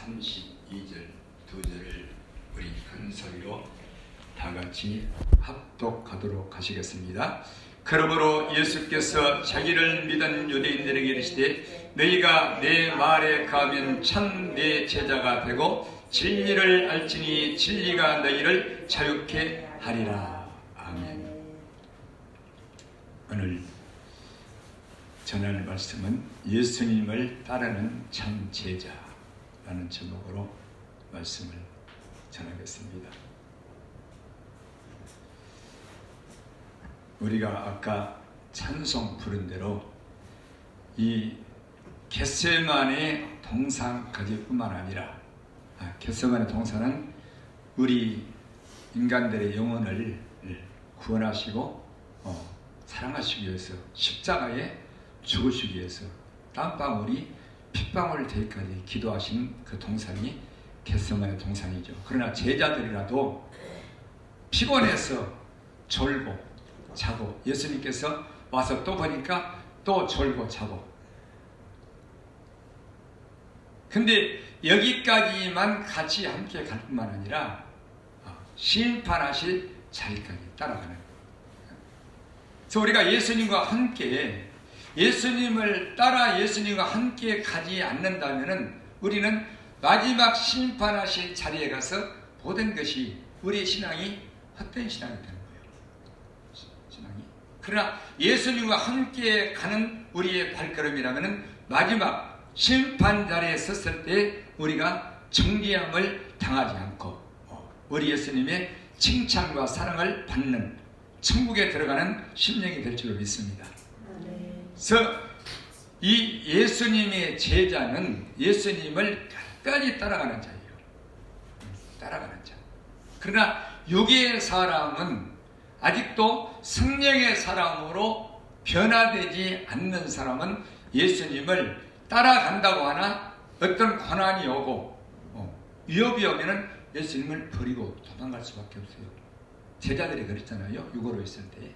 32절 2절을 우리 큰 소리로 다 같이 합독하도록 하시겠습니다. 그러므로 예수께서 자기를 믿은 유대인들에게 이르시되 너희가 내 말에 가면 참 내 제자가 되고 진리를 알지니 진리가 너희를 자유케 하리라. 아멘. 오늘 전할 말씀은 예수님을 따르는 참 제자라는 제목으로 말씀을 전하겠습니다. 우리가 아까 찬송 부른 대로 이 겟세마네 동산까지뿐만 아니라 겟세마네 동산은 우리 인간들의 영혼을 구원하시고 사랑하시기 위해서 십자가에 죽으시기 위해서 땀방울이 핏방울 되기까지 기도하신 그 동산이 겟세마네 동산이죠. 그러나 제자들이라도 피곤해서 졸고 자고, 예수님께서 와서 또 보니까 또 졸고 자고. 근데 여기까지만 같이 함께 갈 뿐만 아니라 심판하실 자리까지 따라가는 거예요. 그래서 우리가 예수님과 함께, 예수님을 따라 예수님과 함께 가지 않는다면 우리는 마지막 심판하실 자리에 가서 모든 것이 우리의 신앙이 헛된 신앙이 되는 거예요. 그러나 예수님과 함께 가는 우리의 발걸음이라면 마지막 심판 자리에 섰을 때 우리가 정죄함을 당하지 않고 우리 예수님의 칭찬과 사랑을 받는 천국에 들어가는 심령이 될 줄로 믿습니다. 그래서 이 예수님의 제자는 예수님을 끝까지 따라가는 자예요. 따라가는 자. 그러나 육의 사람은 아직도 성령의 사람으로 변화되지 않는 사람은 예수님을 따라간다고 하나 어떤 고난이 오고 위협이 오면 예수님을 버리고 도망갈 수밖에 없어요. 제자들이 그랬잖아요. 육으로 있을 때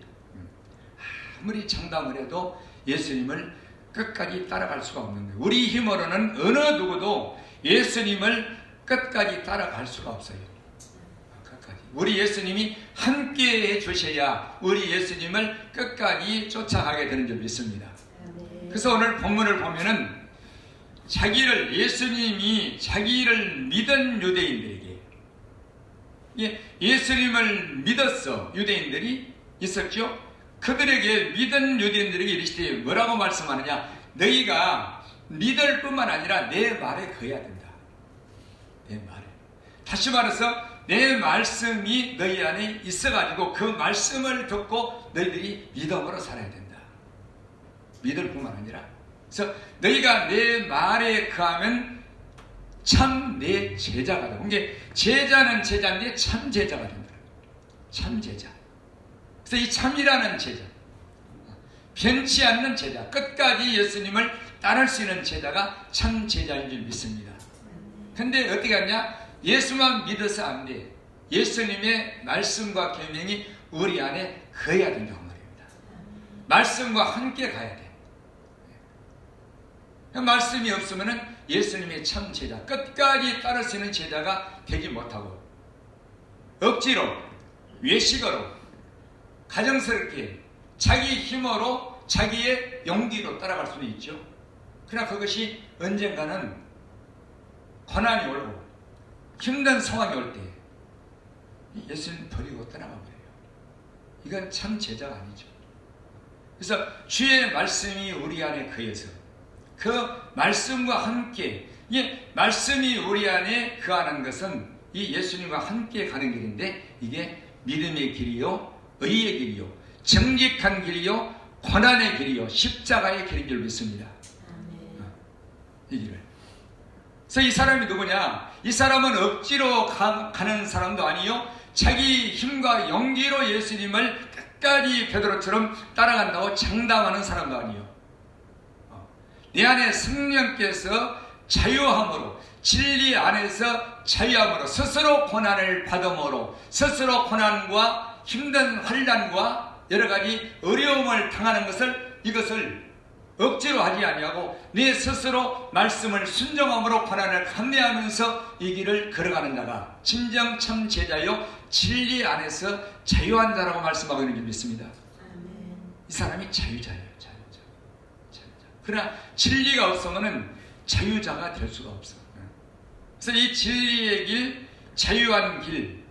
아무리 장담을 해도 예수님을 끝까지 따라갈 수가 없는 거예요. 우리 힘으로는 어느 누구도 예수님을 끝까지 따라갈 수가 없어요. 우리 예수님이 함께 해주셔야 우리 예수님을 끝까지 쫓아가게 되는 줄 믿습니다. 그래서 오늘 본문을 보면은 예수님이 자기를 믿은 유대인들에게, 예수님을 믿었어 유대인들이 있었죠. 그들에게 믿은 유대인들에게 이르시되 뭐라고 말씀하느냐? 너희가 믿을 뿐만 아니라 내 말에 거해야 된다. 내 말에. 다시 말해서 내 말씀이 너희 안에 있어가지고 그 말씀을 듣고 너희들이 믿음으로 살아야 된다. 믿을 뿐만 아니라. 그래서 너희가 내 말에 거하면 참 내 제자가 되고, 이게 제자는 제자인데 참 제자가 된다. 참 제자. 그래서 이 참이라는 제자, 변치 않는 제자, 끝까지 예수님을 따를 수 있는 제자가 참 제자인 줄 믿습니다. 근데 어떻게 하냐? 예수만 믿어서 안 돼. 예수님의 말씀과 계명이 우리 안에 거해야 된다고 말입니다. 말씀과 함께 가야 돼. 말씀이 없으면 예수님의 참 제자, 끝까지 따를 수 있는 제자가 되지 못하고 억지로, 외식으로, 가정스럽게 자기 힘으로, 자기의 용기로 따라갈 수는 있죠. 그러나 그것이 언젠가는 고난이 오고 힘든 상황이 올 때 예수님 버리고 떠나가 버려요. 이건 참 제자가 아니죠. 그래서 주의 말씀이 우리 안에 거해서 그 말씀과 함께, 말씀이 우리 안에 거하는 것은 이 예수님과 함께 가는 길인데, 이게 믿음의 길이요, 의의 길이요, 정직한 길이요, 고난의 길이요, 십자가의 길인 줄 믿습니다. 이 길을. 그래서 이 사람이 누구냐? 이 사람은 억지로 가는 사람도 아니요, 자기 힘과 용기로 예수님을 끝까지 베드로처럼 따라간다고 장담하는 사람도 아니요, 내 안에 성령께서 자유함으로, 진리 안에서 자유함으로, 스스로 고난을 받음으로, 스스로 고난과 힘든 환난과 여러 가지 어려움을 당하는 것을, 이것을 억지로 하지 아니하고 내 스스로 말씀을 순종함으로 고난을 감내하면서 이 길을 걸어가는 자가 진정 참 제자요 진리 안에서 자유한 자라고 말씀하고 있는 줄 믿습니다. 이 사람이 자유자예요. 자유자. 그러나 진리가 없으면 자유자가 될 수가 없어. 그래서 이 진리의 길, 자유한 길,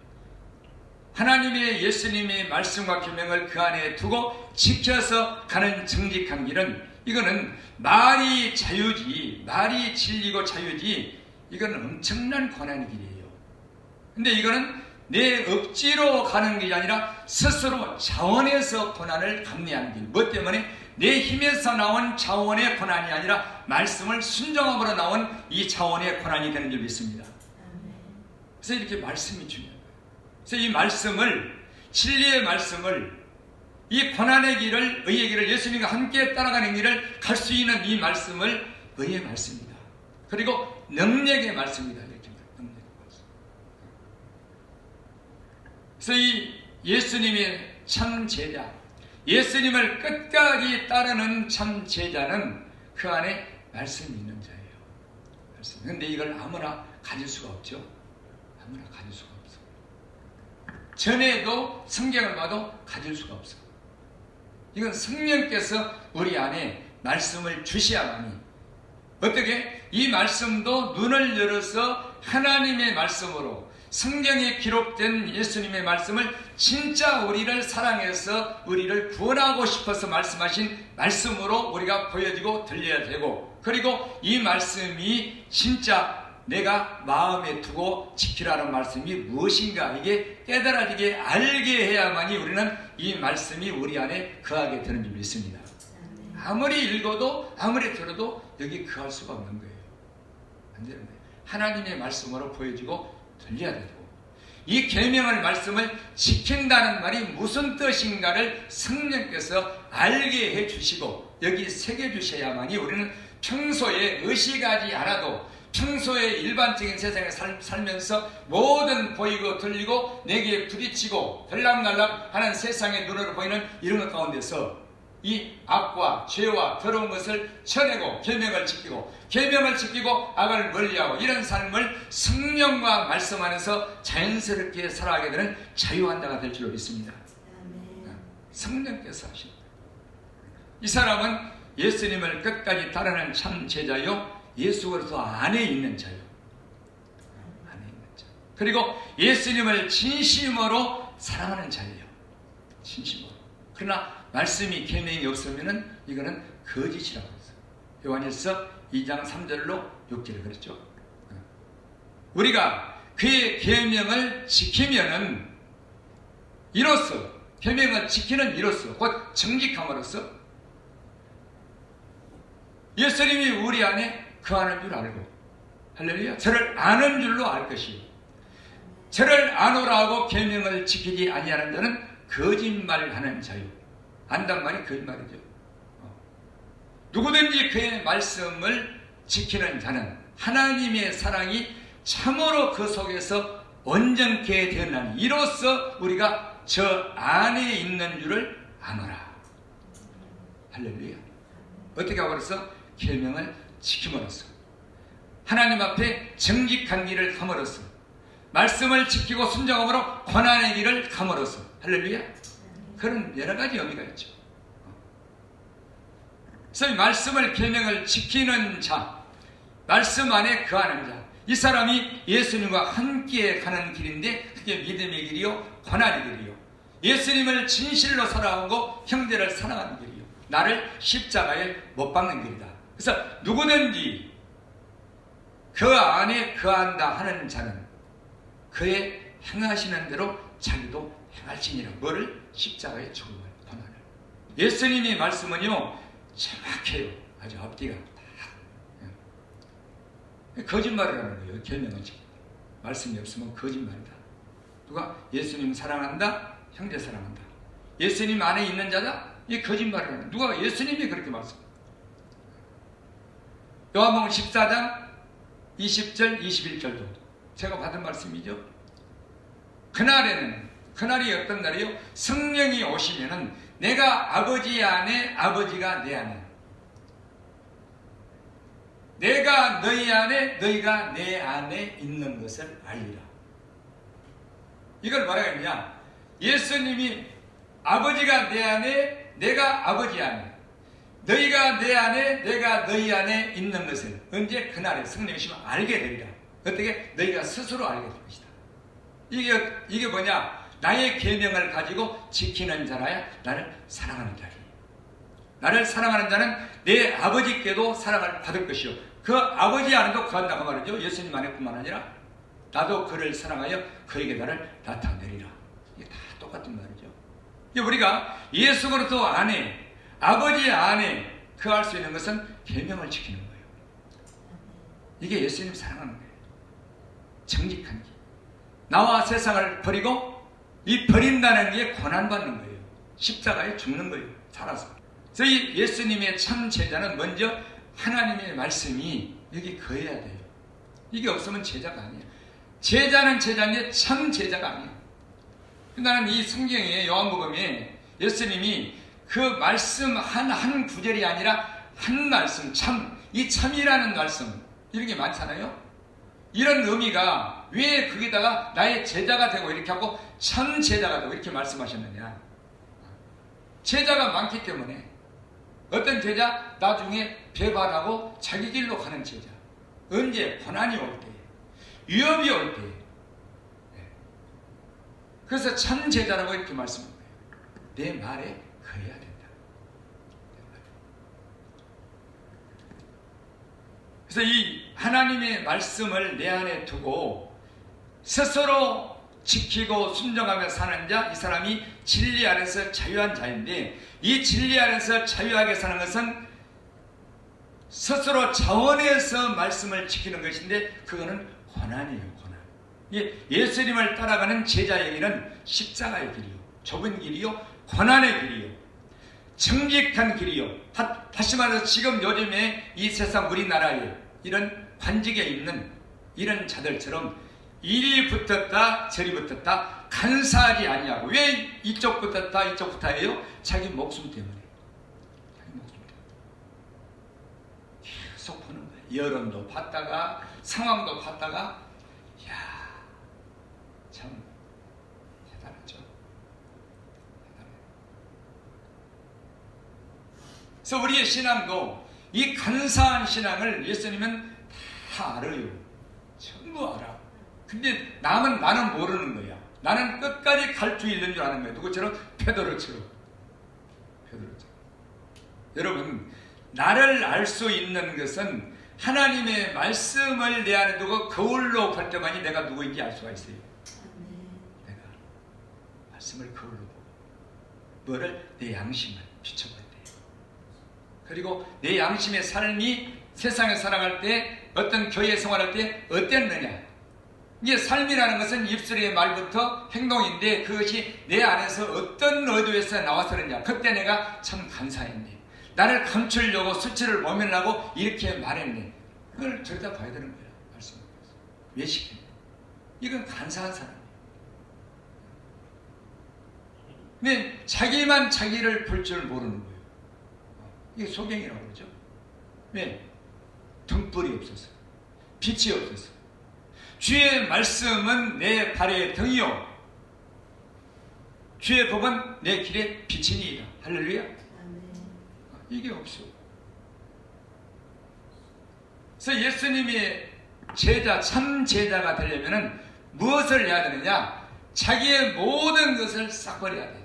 하나님의 예수님의 말씀과 계명을 그 안에 두고 지켜서 가는 정직한 길은, 이거는 말이 자유지, 말이 진리고 자유지, 이건 엄청난 고난의 길이에요. 근데 이거는 내 억지로 가는 길이 아니라 스스로 자원해서 고난을 감내하는 길. 뭐 때문에? 내 힘에서 나온 자원의 고난이 아니라 말씀을 순종함으로 나온 이 자원의 고난이 되는 줄 믿습니다. 그래서 이렇게 말씀이 중요해요. 그래서 이 말씀을, 진리의 말씀을, 이 고난의 길을, 의의 길을, 예수님과 함께 따라가는 길을 갈 수 있는 이 말씀을 의의 말씀입니다. 그리고 능력의 말씀입니다. 이렇게 능력의 말씀. 그래서 이 예수님의 참 제자, 예수님을 끝까지 따르는 참 제자는 그 안에 말씀이 있는 자예요. 말씀. 그런데 이걸 아무나 가질 수가 없죠. 아무나 가질 수가 없어. 전에도 성경을 봐도 가질 수가 없어. 이건 성령께서 우리 안에 말씀을 주셔야만이. 어떻게? 이 말씀도 눈을 열어서 하나님의 말씀으로, 성경에 기록된 예수님의 말씀을 진짜 우리를 사랑해서 우리를 구원하고 싶어서 말씀하신 말씀으로 우리가 보여지고 들려야 되고, 그리고 이 말씀이 진짜 내가 마음에 두고 지키라는 말씀이 무엇인가, 이게 깨달아지게 알게 해야만이 우리는 이 말씀이 우리 안에 거하게 되는 줄 믿습니다. 아무리 읽어도 아무리 들어도 여기 거할 수가 없는 거예요. 안 되는 거예요. 하나님의 말씀으로 보여지고 들려야 되고, 이 계명을, 말씀을 지킨다는 말이 무슨 뜻인가를 성령께서 알게 해주시고 여기 새겨주셔야만이 우리는 평소에 의식하지 않아도, 평소에 일반적인 세상에 살면서 모든 보이고 들리고 내게 부딪히고 들락날락 하는 세상의 눈으로 보이는 이런 것 가운데서 이 악과 죄와 더러운 것을 쳐내고 계명을 지키고, 계명을 지키고 악을 멀리하고, 이런 삶을 성령과 말씀 안에서 자연스럽게 살아가게 되는 자유한 자가 될 줄로 믿습니다. 성령께서 하십니다. 이 사람은 예수님을 끝까지 따르는 참 제자요, 예수 그리스도 안에 있는 자요. 안에 있는 자. 그리고 예수님을 진심으로 사랑하는 자예요. 진심으로. 그러나 말씀이, 계명이 없으면은 이거는 거짓이라고 했어요. 요한일서 2장 3절로 6절을 그랬죠. 우리가 그의 계명을 지키면은 이로써, 계명을 지키는 이로써, 곧 정직함으로써 예수님이 우리 안에 거하는 줄 알고, 할렐루야, 저를 아는 줄로 알 것이요, 저를 아노라 하고 계명을 지키지 아니하는 자는 거짓말하는 자요. 안단 말이 거짓말이죠. 누구든지 그의 말씀을 지키는 자는 하나님의 사랑이 참으로 그 속에서 온전케 되었나니 이로써 우리가 저 안에 있는 줄을 아노라. 할렐루야. 어떻게 하고 그래서? 계명을 지킴으로써, 하나님 앞에 정직한 길을 감으로써, 말씀을 지키고 순종함으로 고난의 길을 감으로써. 할렐루야. 그런 여러 가지 의미가 있죠. 그래서 이 말씀을, 계명을 지키는 자, 말씀 안에 거하는 자, 이 사람이 예수님과 함께 가는 길인데, 그게 믿음의 길이요, 고난의 길이요, 예수님을 진실로 사랑하고 형제를 사랑하는 길이요, 나를 십자가에 못 박는 길이다. 그래서 누구든지 그 안에 거한다 하는 자는 그의 행하시는 대로 자기도 행할지니라. 뭐를? 십자가의 죽음을, 고난을. 예수님이 말씀은요 정확해요. 아주 앞뒤가 다. 거짓말을 하는 거예요. 계명은 지금 말씀이 없으면 거짓말이다. 누가 예수님 사랑한다, 형제 사랑한다, 예수님 안에 있는 자다, 이 거짓말을 하는. 누가? 예수님이 그렇게 말씀합니다. 요한복음 14장 20절 21절도 제가 받은 말씀이죠. 그날에는, 그날이 어떤 날이요? 성령이 오시면은 내가 아버지 안에, 아버지가 내 안에. 내가 너희 안에 너희가 내 안에 있는 것을 알리라. 이걸 뭐라고 했냐? 예수님이 아버지가 내 안에 내가 아버지 안에 너희가 내 안에 내가 너희 안에 있는 것을 언제 그날에 성령이 오시면 알게 되리라. 어떻게? 너희가 스스로 알게 될 것이다. 이게 뭐냐? 나의 계명을 가지고 지키는 자라야 나를 사랑하는 자리. 나를 사랑하는 자는 내 아버지께도 사랑을 받을 것이요 그 아버지 안에도 거한다고 말이죠. 예수님 안에뿐만 아니라 나도 그를 사랑하여 그에게 나를 나타내리라. 이게 다 똑같은 말이죠. 우리가 예수 그리스도 안에 아버지 안에 거할 수 있는 것은 계명을 지키는 거예요. 이게 예수님 사랑하는 거예요. 정직한 길. 나와 세상을 버리고 이 버린다는 게 고난받는 거예요. 십자가에 죽는 거예요. 살아서. 그래서 이 예수님의 참 제자는 먼저 하나님의 말씀이 여기 거해야 돼요. 이게 없으면 제자가 아니에요. 제자는 제자인데 참 제자가 아니에요. 나는 이 성경에 요한복음에 예수님이 그 말씀 한 구절이 아니라 한 말씀 이 참이라는 말씀 이런 게 많잖아요. 이런 의미가 왜 거기다가 나의 제자가 되고 이렇게 하고 참 제자가 되고 이렇게 말씀하셨느냐. 제자가 많기 때문에 어떤 제자 나중에 배반하고 자기 길로 가는 제자. 언제? 고난이 올 때, 위험이 올 때. 그래서 참 제자라고 이렇게 말씀한 거예요. 내 말에 거해야 된다. 그래서 이 하나님의 말씀을 내 안에 두고 스스로 지키고 순종하며 사는 자, 이 사람이 진리 안에서 자유한 자인데, 이 진리 안에서 자유하게 사는 것은 스스로 자원해서 말씀을 지키는 것인데 그거는 고난이에요. 고난. 예수님을 따라가는 제자의 길은 십자가의 길이요, 좁은 길이요, 고난의 길이요, 정직한 길이요. 다시 말해서 지금 요즘에 이 세상 우리나라에 이런 관직에 있는 이런 자들처럼 이리 붙었다 저리 붙었다 간사하지 아니하고. 왜 이쪽 붙었다 이쪽 붙어요? 자기 목숨 때문에. 자기 목숨 때문에 계속 보는 거예요. 여론도 봤다가 상황도 봤다가. 이야, 참 대단하죠. 대단해요. 그래서 우리의 신앙도 이 간사한 신앙을 예수님은 다 알아요. 전부 알아. 근데 나는 모르는 거야. 나는 끝까지 갈 수 있는 줄 아는 거야. 누구처럼? 베드로처럼. 여러분, 나를 알 수 있는 것은 하나님의 말씀을 내 안에 두고 거울로 볼 때만이 내가 누구인지 알 수가 있어요. 내가 말씀을 거울로 보고 뭐를? 내 양심을 비춰볼 때. 그리고 내 양심의 삶이 세상에 살아갈 때, 어떤 교회 생활할 때 어땠느냐. 이게 삶이라는 것은 입술의 말부터 행동인데 그것이 내 안에서 어떤 의도에서 나와서 그러냐. 그때 내가 참 간사했네. 나를 감추려고 수치를 모면하고 이렇게 말했네. 그걸 들여다봐야 되는 거야. 말씀을. 왜 시켰냐. 이건 간사한 사람이에요. 근데 자기만 자기를 볼 줄 모르는 거예요. 이게 소경이라고 그러죠. 왜? 등불이 없어서, 빛이 없어서. 주의 말씀은 내 발의 등이요 주의 법은 내 길의 빛이니이다. 할렐루야. 이게 없어. 그래서 예수님이 제자, 참 제자가 되려면 무엇을 해야 되느냐? 자기의 모든 것을 싹 버려야 돼.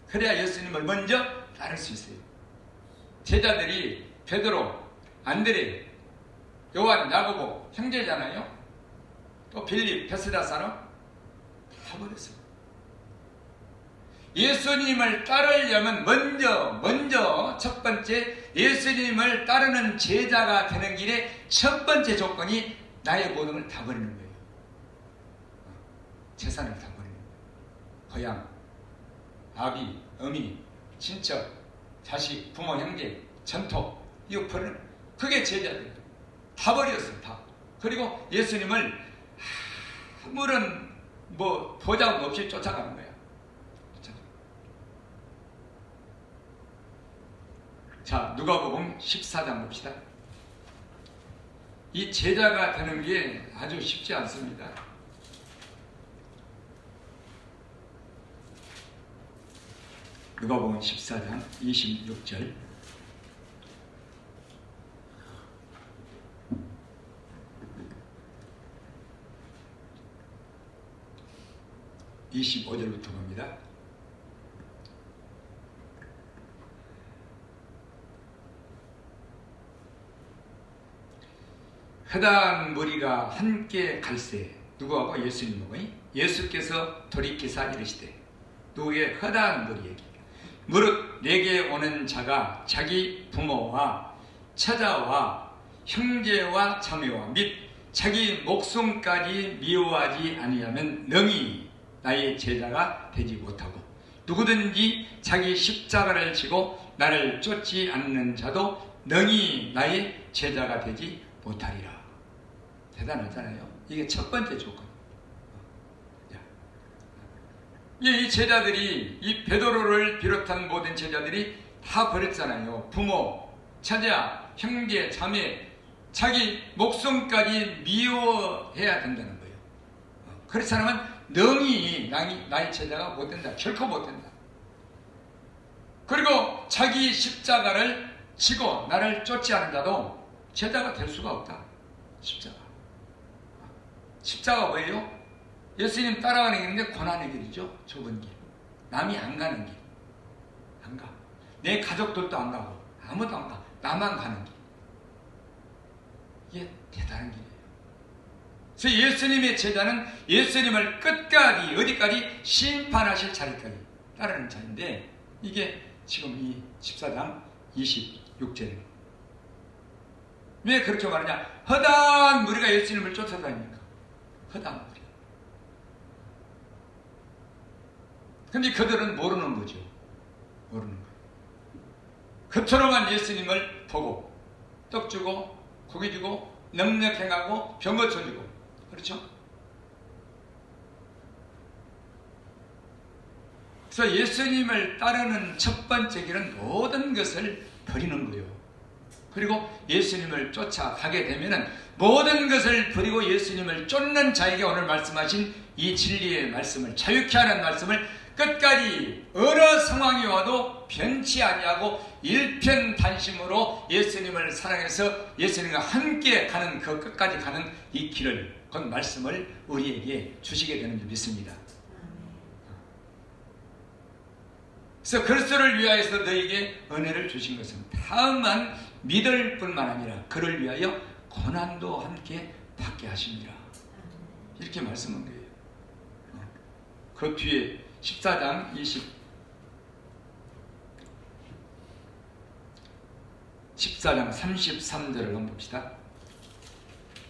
그래야 예수님을 먼저 따를 수 있어요. 제자들이 베드로, 안드레, 요한, 야고보 형제잖아요. 또 빌립, 베스다 사람 다 버렸어요. 예수님을 따르려면 먼저 첫 번째 예수님을 따르는 제자가 되는 길에 첫 번째 조건이 나의 모든 걸 다 버리는 거예요. 재산을 다 버리는 거예요. 고향, 아비, 어미, 친척, 자식, 부모, 형제, 전토, 이거 버리는, 그게 제자들이에요. 다 버렸어요. 다. 그리고 예수님을 아무런 보장 없이 쫓아가는 거야. 자, 누가복음 14장 봅시다. 이 제자가 되는 게 아주 쉽지 않습니다. 누가복음 14장 26절 25절부터 봅니다. 허다한 무리가 함께 갈새 누구하고? 예수님하고. 예수께서 돌이키사 이르시되 누구에게? 허다한 무리에게 무릇 내게 오는 자가 자기 부모와 처자와 형제와 자매와 및 자기 목숨까지 미워하지 아니하면 능히 나의 제자가 되지 못하고 누구든지 자기 십자가를 지고 나를 쫓지 않는 자도 능히 나의 제자가 되지 못하리라. 대단하잖아요. 이게 첫 번째 조건. 이 제자들이, 이 베드로를 비롯한 모든 제자들이 다 버렸잖아요. 부모, 처자, 형제, 자매, 자기 목숨까지 미워해야 된다는 거예요. 그렇지 않으면 능히 나의 제자가 못 된다. 결코 못 된다. 그리고 자기 십자가를 지고 나를 쫓지 않은 자도 제자가 될 수가 없다. 십자가 뭐예요? 예수님 따라가는 길인데 고난의 길이죠. 좁은 길. 남이 안 가는 길. 안 가. 내 가족들도 안 가고 아무도 안 가. 나만 가는 길. 이게 대단한 길이에요. 그래서 예수님의 제자는 예수님을 끝까지 어디까지? 심판하실 자리까지 따르는 자인데 이게 지금 이 14장 26절입니다. 왜 그렇게 말하냐? 허다한 무리가 예수님을 쫓아다닙니까? 허다한 무리. 근데 그들은 모르는 거죠. 모르는 거예요. 겉으로만 예수님을 보고 떡 주고 고기 주고 능력 행하고 병 고쳐주고 그렇죠? 그래서 예수님을 따르는 첫 번째 길은 모든 것을 버리는 거예요. 그리고 예수님을 쫓아가게 되면은 모든 것을 버리고 예수님을 쫓는 자에게 오늘 말씀하신 이 진리의 말씀을, 자유케 하는 말씀을 끝까지 어느 상황이 와도 변치 아니하고 일편단심으로 예수님을 사랑해서 예수님과 함께 가는 그 끝까지 가는 이 길을, 그 말씀을 우리에게 주시게 되는 줄 믿습니다. 그래서 그리스도를 위하여서 너에게 은혜를 주신 것은 다음만 믿을 뿐만 아니라 그를 위하여 고난도 함께 받게 하십니다. 이렇게 말씀한 거예요. 그 뒤에 14장 14장 33절을 한번 봅시다.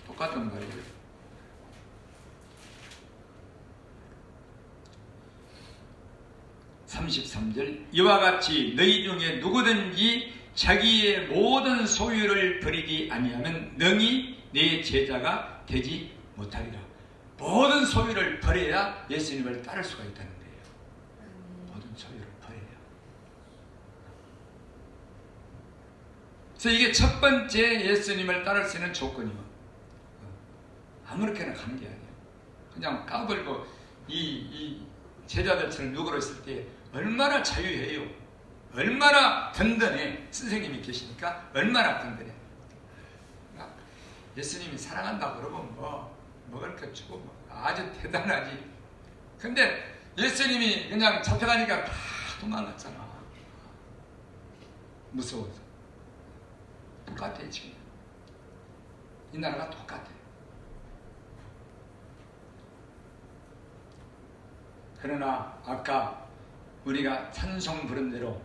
똑같은 말이에요. (33절) 이와 같이 너희 중에 누구든지 자기의 모든 소유를 버리지 아니하면 능히 내 제자가 되지 못하리라. 모든 소유를 버려야 예수님을 따를 수가 있다는 거예요. 모든 소유를 버려야. 그래서 이게 첫 번째 예수님을 따를 수 있는 조건이요. 아무렇게나 가는 게 아니에요. 그냥 까불고 이 제자들처럼 누구로 있을 때 얼마나 자유해요. 얼마나 든든해. 선생님이 계시니까 얼마나 든든해. 예수님이 사랑한다고 그러면 뭐 먹을 것 주고 뭐 아주 대단하지. 근데 예수님이 그냥 잡혀가니까 다 도망갔잖아. 무서워서. 똑같아 지금. 이 나라가 똑같아. 그러나 아까 우리가 찬송 부른 대로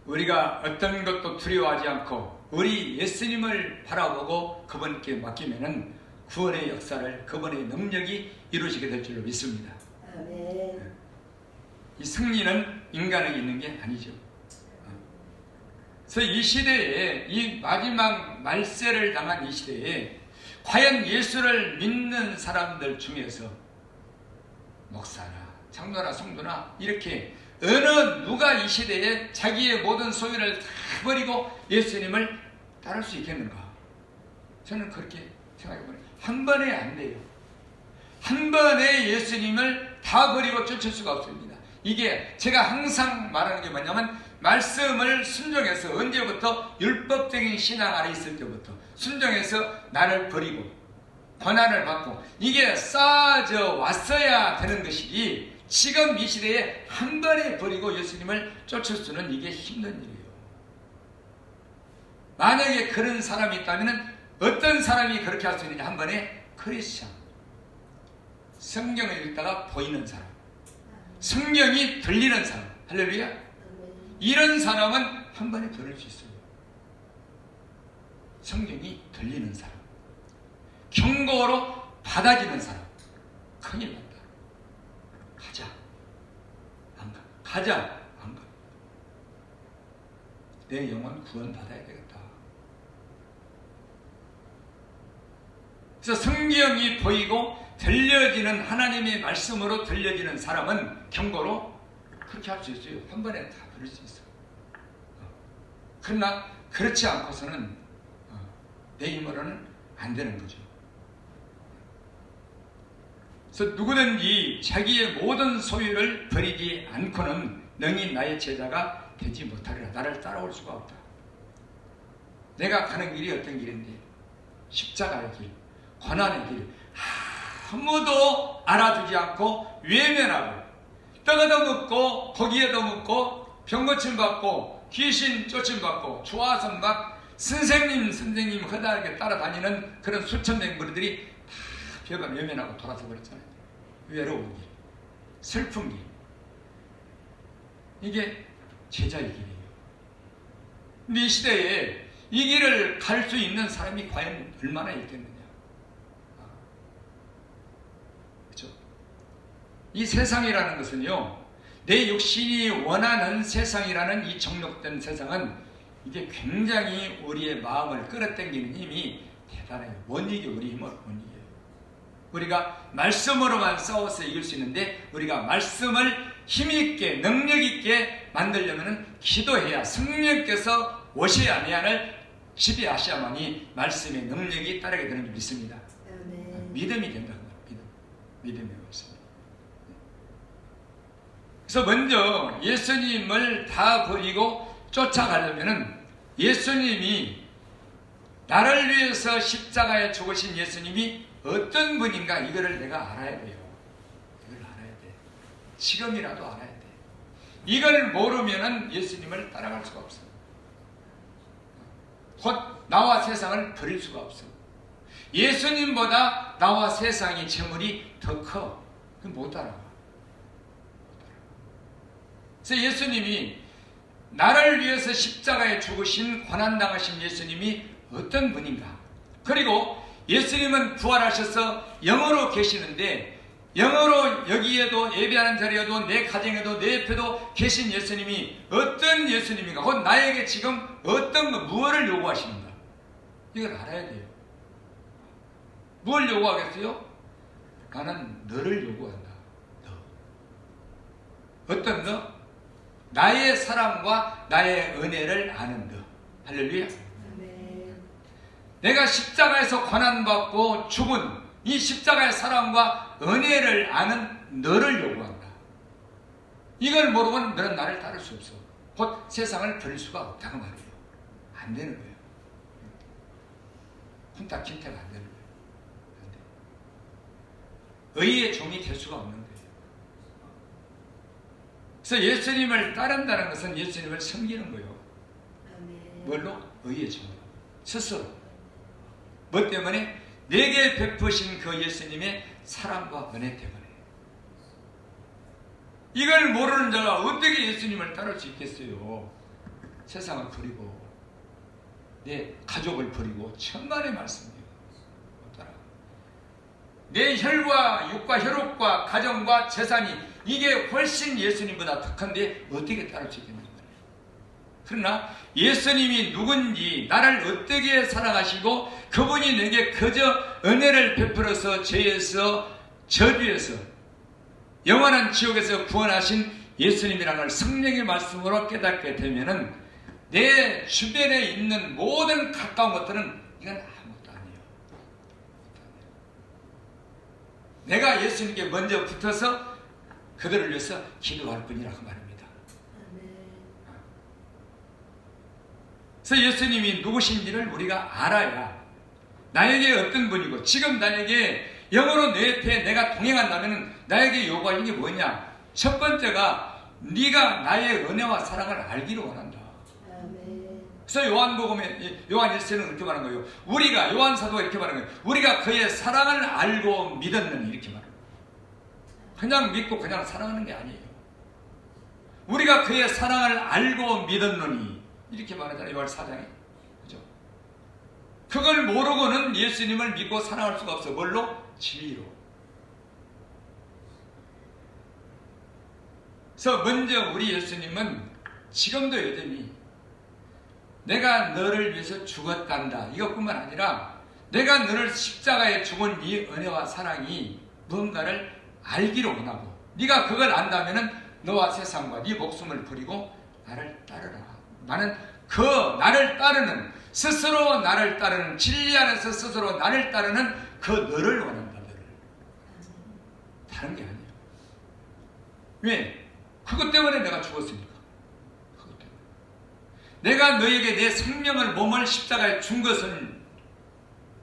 우리가 어떤 것도 두려워하지 않고 우리 예수님을 바라보고 그분께 맡기면은 구원의 역사를, 그분의 능력이 이루어지게 될 줄로 믿습니다. 아멘. 이 승리는 인간에게 있는 게 아니죠. 그래서 이 시대에, 이 마지막 말세를 당한 이 시대에 과연 예수를 믿는 사람들 중에서 목사나 장로나 성도나 이렇게 어느 누가 이 시대에 자기의 모든 소유를 다 버리고 예수님을 따를 수 있겠는가? 저는 그렇게 생각해보면 한 번에 안 돼요. 한 번에 예수님을 다 버리고 쫓을 수가 없습니다. 이게 제가 항상 말하는 게 뭐냐면 말씀을 순종해서 언제부터 율법적인 신앙 아래 있을 때부터 순종해서 나를 버리고 권한을 받고 이게 쌓아져 왔어야 되는 것이지 지금 이 시대에 한 번에 버리고 예수님을 쫓을 수는 이게 힘든 일이에요. 만약에 그런 사람이 있다면 어떤 사람이 그렇게 할 수 있느냐? 한 번에 크리스찬, 성경을 읽다가 보이는 사람, 성경이 들리는 사람, 할렐루야. 이런 사람은 한 번에 버릴 수 있어요. 성경이 들리는 사람, 경고로 받아지는 사람, 큰일 났다. 가자, 안 가. 가자, 안 가. 내 영혼 구원 받아야 되겠다. 그래서 성경이 보이고 들려지는 하나님의 말씀으로 들려지는 사람은 경고로 그렇게 할 수 있어요. 한 번에 다 버릴 수 있어요. 그러나 그렇지 않고서는 내 힘으로는 안 되는 거죠. 그래서 누구든지 자기의 모든 소유를 버리지 않고는 능히 나의 제자가 되지 못하리라. 나를 따라올 수가 없다. 내가 가는 길이 어떤 길인데 십자가의 길, 고난의 길, 아무도 알아주지 않고 외면하고 떡에도 묻고 고기에도 묻고 병고침 받고 귀신 쫓임받고 좋아서 막 선생님 허다하게 따라다니는 그런 수천 맹물들이 다 벽을 외면하고 돌아서 버렸잖아요. 외로운 길, 슬픈 길, 이게 제자의 길이에요. 근데 이 시대에 이 길을 갈 수 있는 사람이 과연 얼마나 있겠느냐. 그렇죠? 이 세상이라는 것은요, 내 육신이 원하는 세상이라는 이 정욕된 세상은 이게 굉장히 우리의 마음을 끌어당기는 힘이 대단해요. 못 이겨, 우리 힘으로 못 이겨요. 우리가 말씀으로만 싸워서 이길 수 있는데 우리가 말씀을 힘있게 능력있게 만들려면 기도해야 성령께서 오셔야만을 지배하셔야만이 말씀의 능력이 따르게 되는 줄 믿습니다. 믿음이 된다는 거예요. 믿음의 말씀. 그래서 먼저 예수님을 다 버리고 쫓아가려면 예수님이 나를 위해서 십자가에 죽으신 예수님이 어떤 분인가 이거를 내가 알아야 돼요. 이걸 알아야 돼. 지금이라도 알아야 돼. 이걸 모르면 예수님을 따라갈 수가 없어요. 곧 나와 세상을 버릴 수가 없어. 예수님보다 나와 세상의 재물이 더 커. 못 따라가. 그래서 예수님이 나를 위해서 십자가에 죽으신 고난당하신 예수님이 어떤 분인가. 그리고 예수님은 부활하셔서 영으로 계시는데 영으로 여기에도 예배하는 자리에도 내 가정에도 내 옆에도 계신 예수님이 어떤 예수님인가. 곧 나에게 지금 어떤 거 무엇을 요구하시는가. 이걸 알아야 돼요. 뭘 요구하겠어요? 나는 너를 요구한다. 너. 어떤 너? 나의 사랑과 나의 은혜를 아는 너. 할렐루야. 내가 십자가에서 고난받고 죽은 이 십자가의 사랑과 은혜를 아는 너를 요구한다. 이걸 모르고는 너는 나를 따를 수 없어. 곧 세상을 버릴 수가 없다고 말이에요. 안 되는 거예요. 혼탁 김태가 안 되는 거예요. 안 돼. 의의 종이 될 수가 없는 거예요. 그래서 예수님을 따른다는 것은 예수님을 섬기는 거예요. 뭘로? 의의 종으로. 스스로. 뭐 때문에? 내게 베푸신 그 예수님의 사랑과 은혜 때문에. 이걸 모르는 자가 어떻게 예수님을 따를 수 있겠어요? 세상을 버리고 내 가족을 버리고 천만의 말씀이에요. 못 따라. 내 혈과 육과 혈육과 가정과 재산이 이게 훨씬 예수님보다 득한데 어떻게 따를 수 있겠느냐. 그러나 예수님이 누군지 나를 어떻게 사랑하시고 그분이 내게 그저 은혜를 베풀어서 죄에서 저주에서 영원한 지옥에서 구원하신 예수님이라는 걸 성령의 말씀으로 깨닫게 되면은 내 주변에 있는 모든 가까운 것들은 이건 아무것도 아니에요. 내가 예수님께 먼저 붙어서 그들을 위해서 기도할 뿐이라고 말합니다. 그래서 예수님이 누구신지를 우리가 알아야 나에게 어떤 분이고 지금 나에게 영으로 내 옆에 내가 동행한다면 나에게 요구하는 게 뭐냐? 첫 번째가 네가 나의 은혜와 사랑을 알기를 원한다. 그래서 요한복음에 요한 1세는 이렇게 말하는 거예요. 우리가 요한 사도가 이렇게 말하는 거예요. 우리가 그의 사랑을 알고 믿었느니 이렇게 말합니다. 그냥 믿고 그냥 사랑하는 게 아니에요. 우리가 그의 사랑을 알고 믿었느니 이렇게 말하잖아요. 요한 4장에. 그죠? 그걸 모르고는 예수님을 믿고 사랑할 수가 없어. 뭘로? 진리로. 그래서 먼저 우리 예수님은 지금도 여전히 내가 너를 위해서 죽었단다. 이것뿐만 아니라 내가 너를 십자가에 죽은 이 은혜와 사랑이 무언가를 알기로 원하고 네가 그걸 안다면은 너와 세상과 네 목숨을 버리고 나를 따르라. 나는 그 나를 따르는 스스로 나를 따르는 진리 안에서 스스로 나를 따르는 그 너를 원한다. 너를. 다른 게 아니에요. 왜? 그것 때문에 내가 죽었으니까. 그것 때문에. 내가 너에게 내 생명을 몸을 십자가에 준 것은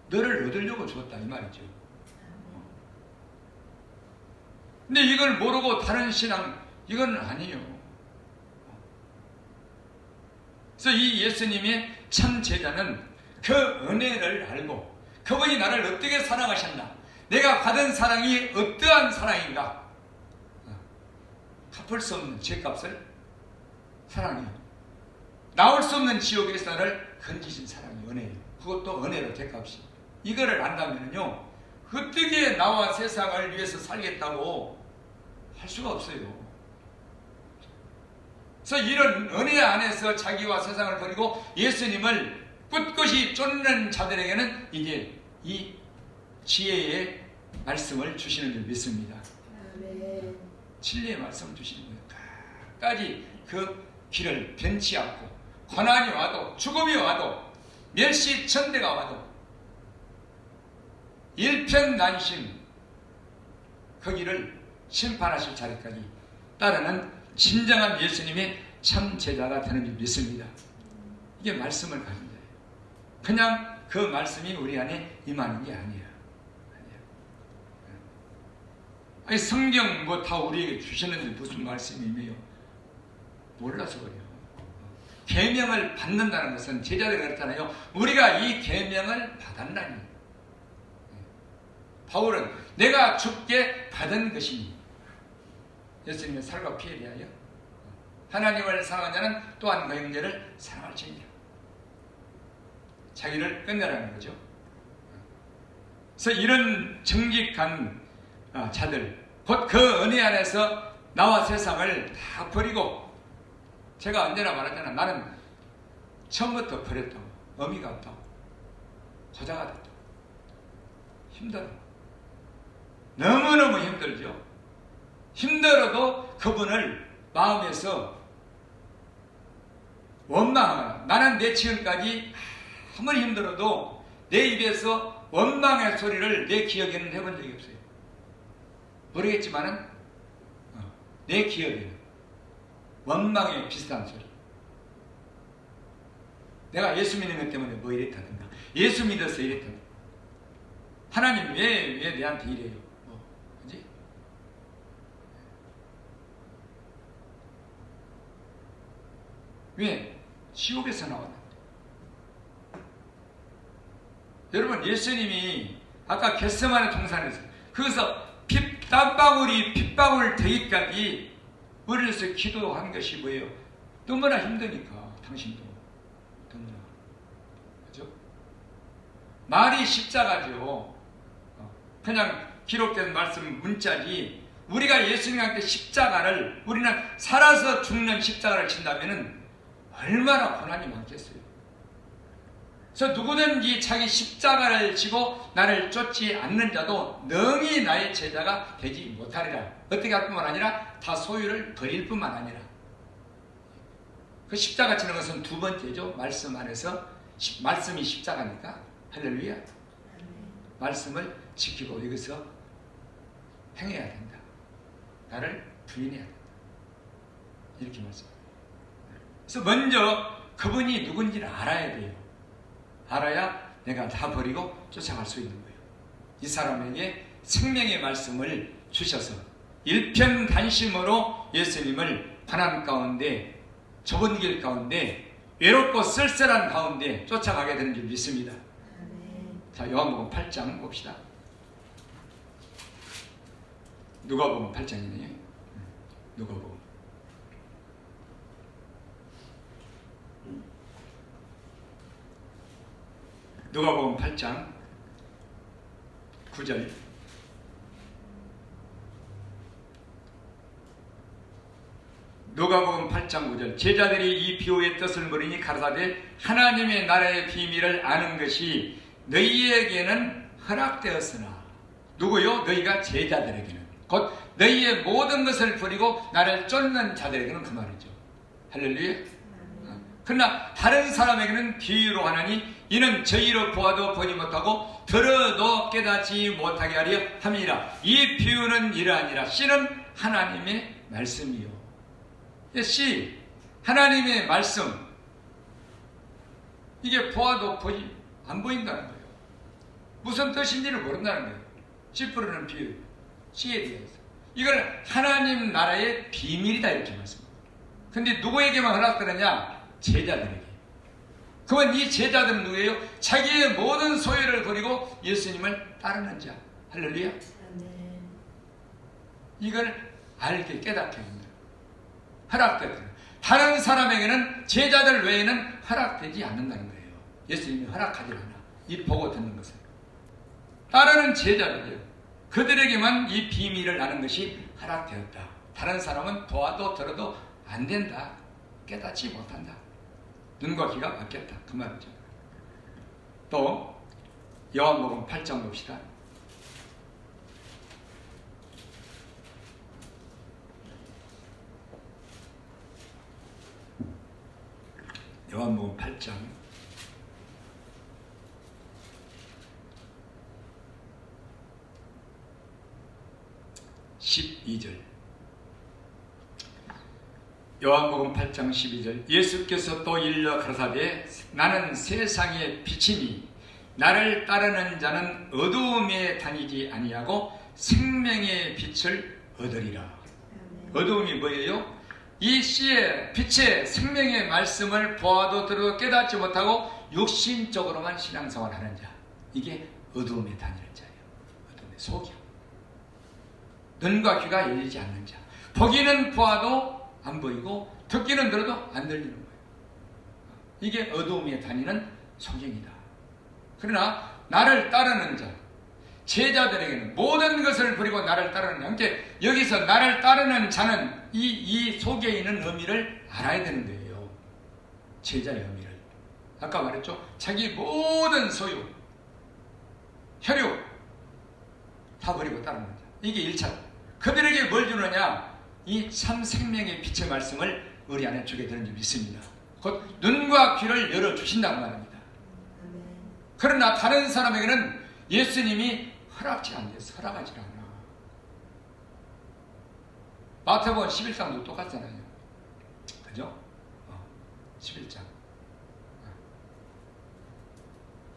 너를 얻으려고 죽었다 이 말이죠. 근데 이걸 모르고 다른 신앙 이건 아니에요. 그래서 이 예수님의 참 제자는 그 은혜를 알고 그분이 나를 어떻게 사랑하셨나, 내가 받은 사랑이 어떠한 사랑인가, 갚을 수 없는 죄값을 사랑이요, 나올 수 없는 지옥에서 나를 건지신 사랑이 은혜예요. 그것도 은혜로 죄값이. 이거를 안다면요 어떻게 나와 세상을 위해서 살겠다고 할 수가 없어요. 그래서 이런 은혜 안에서 자기와 세상을 버리고 예수님을 꿋꿋이 쫓는 자들에게는 이제 이 지혜의 말씀을 주시는 줄 믿습니다. 진리의 말씀을 주시는 거예요. 끝까지 그 길을 변치 않고 고난이 와도 죽음이 와도 멸시천대가 와도 일편단심 그 길을 심판하실 자리까지 따르는 진정한 예수님의 참 제자가 되는 줄 믿습니다. 이게 말씀을 가진 자예요. 그냥 그 말씀이 우리 안에 임하는 게 아니에요. 아니 성경 뭐 다 우리에게 주셨는데 무슨 말씀이 임해요? 몰라서 그래요. 계명을 받는다는 것은 제자들이 그랬잖아요. 우리가 이 계명을 받았나니. 바울은 내가 주께 받은 것이니 예수님의 살과 피에 대하여 하나님을 사랑하는 자는 또한 그 형제를 사랑할지니라. 자기를 끝내라는 거죠. 그래서 이런 정직한 자들, 곧 그 은혜 안에서 나와 세상을 다 버리고, 제가 언제나 말하잖아. 나는 처음부터 버렸다고. 의미가 없다고. 고자가 됐다고. 힘들어. 너무너무 힘들죠. 힘들어도 그분을 마음에서 원망하거나, 나는 내 지금까지 아무리 힘들어도 내 입에서 원망의 소리를 내 기억에는 해본 적이 없어요. 모르겠지만은 내 기억에는 원망에 비슷한 소리. 내가 예수 믿는 것 때문에 뭐 이랬다든가, 예수 믿어서 이랬다든가, 하나님 왜 내한테 이래요? 뭐, 그지? 왜? 지옥에서 나왔는데. 여러분, 예수님이 아까 겟세마네 동산에서 거기서 땀방울이 핏방울 되기까지 머리에서 기도한 것이 뭐예요? 너무나 힘드니까. 당신도 너무나, 그죠? 말이 십자가죠. 그냥 기록된 말씀 문자지. 우리가 예수님과 함께 십자가를, 우리는 살아서 죽는 십자가를 친다면은 얼마나 고난이 많겠어요. 그래서 누구든지 자기 십자가를 지고 나를 쫓지 않는 자도 능히 나의 제자가 되지 못하리라. 어떻게 할 뿐만 아니라 다 소유를 버릴 뿐만 아니라. 그 십자가 치는 것은 두 번째죠. 말씀 안에서 말씀이 십자가니까. 할렐루야. 말씀을 지키고 여기서 행해야 된다. 나를 부인해야 된다. 이렇게 말씀합니다. 그래서 먼저 그분이 누군지를 알아야 돼요. 알아야 내가 다 버리고 쫓아갈 수 있는 거예요. 이 사람에게 생명의 말씀을 주셔서 일편단심으로 예수님을 고난 가운데, 좁은 길 가운데, 외롭고 쓸쓸한 가운데 쫓아가게 되는 줄 믿습니다. 자, 요한복음 8장 봅시다. 누가복음 8장이네요. 누가복음. 누가복음 8장 9절. 누가복음 8장 9절. 제자들이 이 비유의 뜻을 물으니 가라사대 하나님의 나라의 비밀을 아는 것이 너희에게는 허락되었으나. 누구요? 너희가 제자들에게는. 곧 너희의 모든 것을 버리고 나를 쫓는 자들에게는 그 말이죠. 할렐루야. 그러나 다른 사람에게는 비유로 하나니 이는 저희로 보아도 보지 못하고 들어도 깨닫지 못하게 하려 함이라. 이 비유는 이러하니라. 씨는 하나님의 말씀이요. 씨, 하나님의 말씀. 이게 보아도 안 보인다는 거예요. 무슨 뜻인지를 모른다는 거예요. 씨 뿌리는 비유, 씨에 대해서. 이걸 하나님 나라의 비밀이다 이렇게 말씀합니다. 근데 누구에게만 허락되느냐? 제자들에게. 그러면 이 제자들은 누구예요? 자기의 모든 소유를 버리고 예수님을 따르는 자. 할렐루야. 이걸 알게 깨닫게 합니다. 허락되거든요. 다른 사람에게는, 제자들 외에는 허락되지 않는다는 거예요. 예수님이 허락하지 않아. 이 보고 듣는 것을. 따르는 제자들이에요. 그들에게만 이 비밀을 아는 것이 허락되었다. 다른 사람은 보아도 들어도 안 된다. 깨닫지 못한다. 눈과 귀가 막혔다. 그 말이죠. 또 요한복음 8장 봅시다. 요한복음 8장 12절. 요한복음 8장 12절. 예수께서 또 일러 가라사대 나는 세상의 빛이니 나를 따르는 자는 어두움에 다니지 아니하고 생명의 빛을 얻으리라. 어두움이 뭐예요? 이 씨의 빛의 생명의 말씀을 보아도 들어도 깨닫지 못하고 육신적으로만 신앙생활하는 자. 이게 어두움에 다니는 자예요. 어둠의 속이요. 눈과 귀가 열리지 않는 자. 보기는 보아도 안 보이고 듣기는 들어도 안 들리는 거예요. 이게 어두움에 다니는 소경이다. 그러나 나를 따르는 자, 제자들에게는 모든 것을 버리고 나를 따르는 자. 그러니까 여기서 나를 따르는 자는 이 속에 있는 의미를 알아야 되는 거예요. 제자의 의미를. 아까 말했죠. 자기 모든 소유, 혈육 다 버리고 따르는 자. 이게 1차. 그들에게 뭘 주느냐? 이 참 생명의 빛의 말씀을 우리 안에 주게 되는 줄 믿습니다. 곧 눈과 귀를 열어주신다고 말합니다. 그러나 다른 사람에게는 예수님이 허락지 않겠어. 허락하지 않아. 마태복음 11장도 똑같잖아요. 그죠? 11장.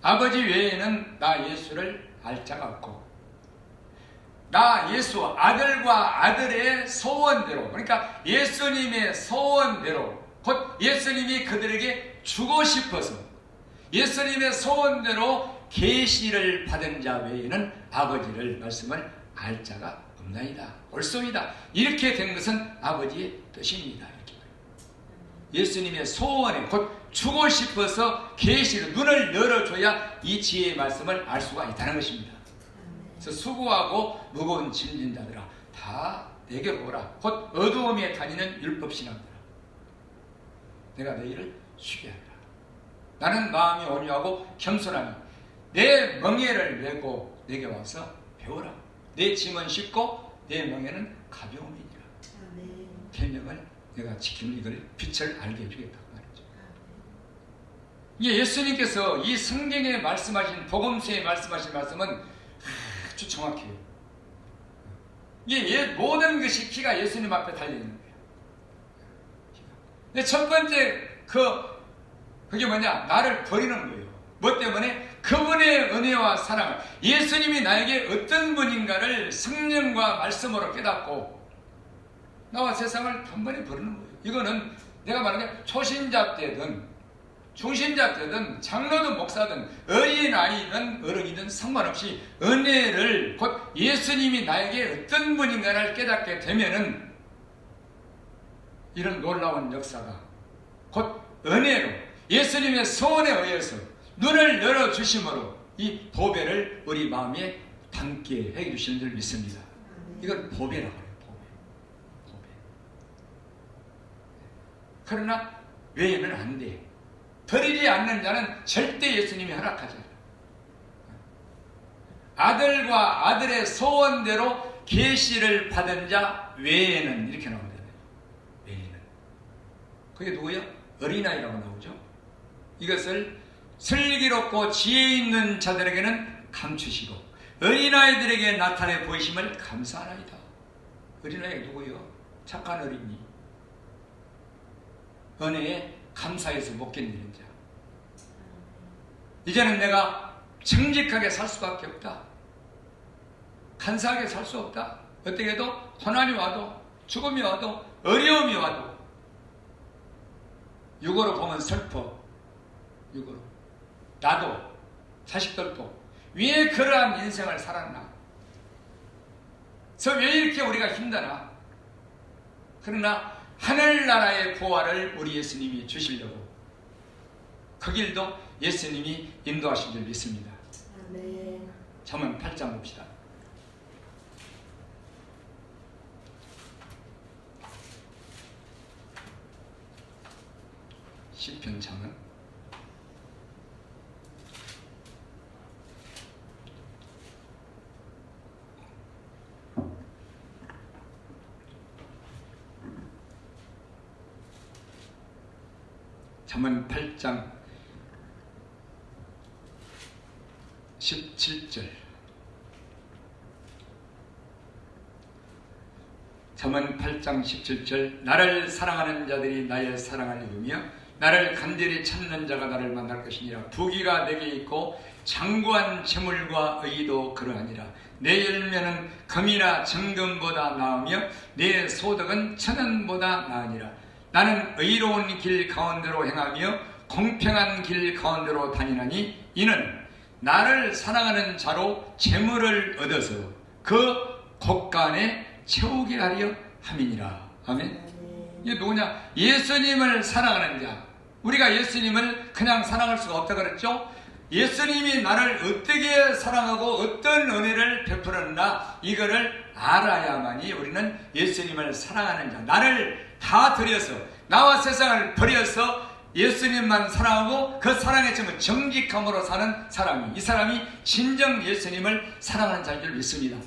아버지 외에는 나 예수를 알 자가 없고 나 예수 아들과 아들의 소원대로, 그러니까 예수님의 소원대로, 곧 예수님이 그들에게 주고 싶어서 예수님의 소원대로 계시를 받은 자 외에는 아버지를 말씀을 알 자가 없나이다. 옳소이다. 이렇게 된 것은 아버지의 뜻입니다. 이렇게. 예수님의 소원에 곧 주고 싶어서 계시를 눈을 열어줘야 이 지혜의 말씀을 알 수가 있다는 것입니다. 그래서 수고하고 무거운 짐진 자들아 다 내게로 오라. 곧 어두움에 다니는 율법신앙들아 내가 너희를 쉬게 하리라. 나는 마음이 온유하고 겸손하니 내 멍에를 메고 내게 와서 배우라. 내 짐은 쉽고 내 멍에는 가벼움이니라. 계명을 내가 지키는 이걸 빛을 알게 해주겠다고 말이죠. 이게 예수님께서 이 성경에 말씀하신 복음서에 말씀하신 말씀은 아주 정확해요. 이게 모든 것이 피가 예수님 앞에 달려있는 거예요. 근데 첫 번째 그게 뭐냐? 나를 버리는 거예요. 뭐 때문에? 그분의 은혜와 사랑을, 예수님이 나에게 어떤 분인가를 성령과 말씀으로 깨닫고 나와 세상을 단번에 버리는 거예요. 이거는 내가 말하는 초신자 때든 중신자 때든 장로든 목사든 어린아이든 어른이든 상관없이 은혜를, 곧 예수님이 나에게 어떤 분인가를 깨닫게 되면은 이런 놀라운 역사가 곧 은혜로 예수님의 소원에 의해서 눈을 열어주심으로 이 보배를 우리 마음에 담게 해주시는 줄 믿습니다. 이걸 보배라고 해요. 보배. 그러나 외에는 안 돼. 버리지 않는 자는 절대 예수님이 허락하지 않아요. 아들과 아들의 소원대로 계시를 받은 자 외에는, 이렇게 나오잖아요. 외에는. 그게 누구요? 어린아이라고 나오죠. 이것을 슬기롭고 지혜 있는 자들에게는 감추시고 어린아이들에게 나타내 보이심을 감사하나이다. 어린아이가 누구요? 착한 어린이. 은혜에 감사해서 못 견디는 자. 이제는 내가 정직하게 살 수밖에 없다. 간사하게 살 수 없다. 어떻게 해도 고난이 와도 죽음이 와도 어려움이 와도 육으로 보면 슬퍼. 육으로. 나도 자식들도 왜 그러한 인생을 살았나? 왜 이렇게 우리가 힘드나? 그러나 하늘나라의 보화를 우리 예수님이 주시려고 그 길도 예수님이 인도하신 줄 믿습니다. 아멘. 잠언 8장 봅시다. 시편 잠언 잠언 8장 17절. 잠언 8장 17절. 나를 사랑하는 자들이 나의 사랑을 이루며 나를 간절히 찾는 자가 나를 만날 것이니라. 부귀가 내게 있고 장구한 재물과 의도 그러하니라. 내 열매는 금이나 정금보다 나으며 내 소득은 천원보다 나으니라. 나는 의로운 길 가운데로 행하며 공평한 길 가운데로 다니나니 이는 나를 사랑하는 자로 재물을 얻어서 그 곳간에 채우게 하려 함이니라. 아멘. 이게 누구냐? 예수님을 사랑하는 자. 우리가 예수님을 그냥 사랑할 수가 없다 그랬죠? 예수님이 나를 어떻게 사랑하고 어떤 은혜를 베풀었나, 이거를 알아야만이 우리는 예수님을 사랑하는 자. 나를 다 들여서, 나와 세상을 버려서 예수님만 사랑하고 그 사랑의 점은 정직함으로 사는 사람이, 이 사람이 진정 예수님을 사랑하는 자인 줄 믿습니다.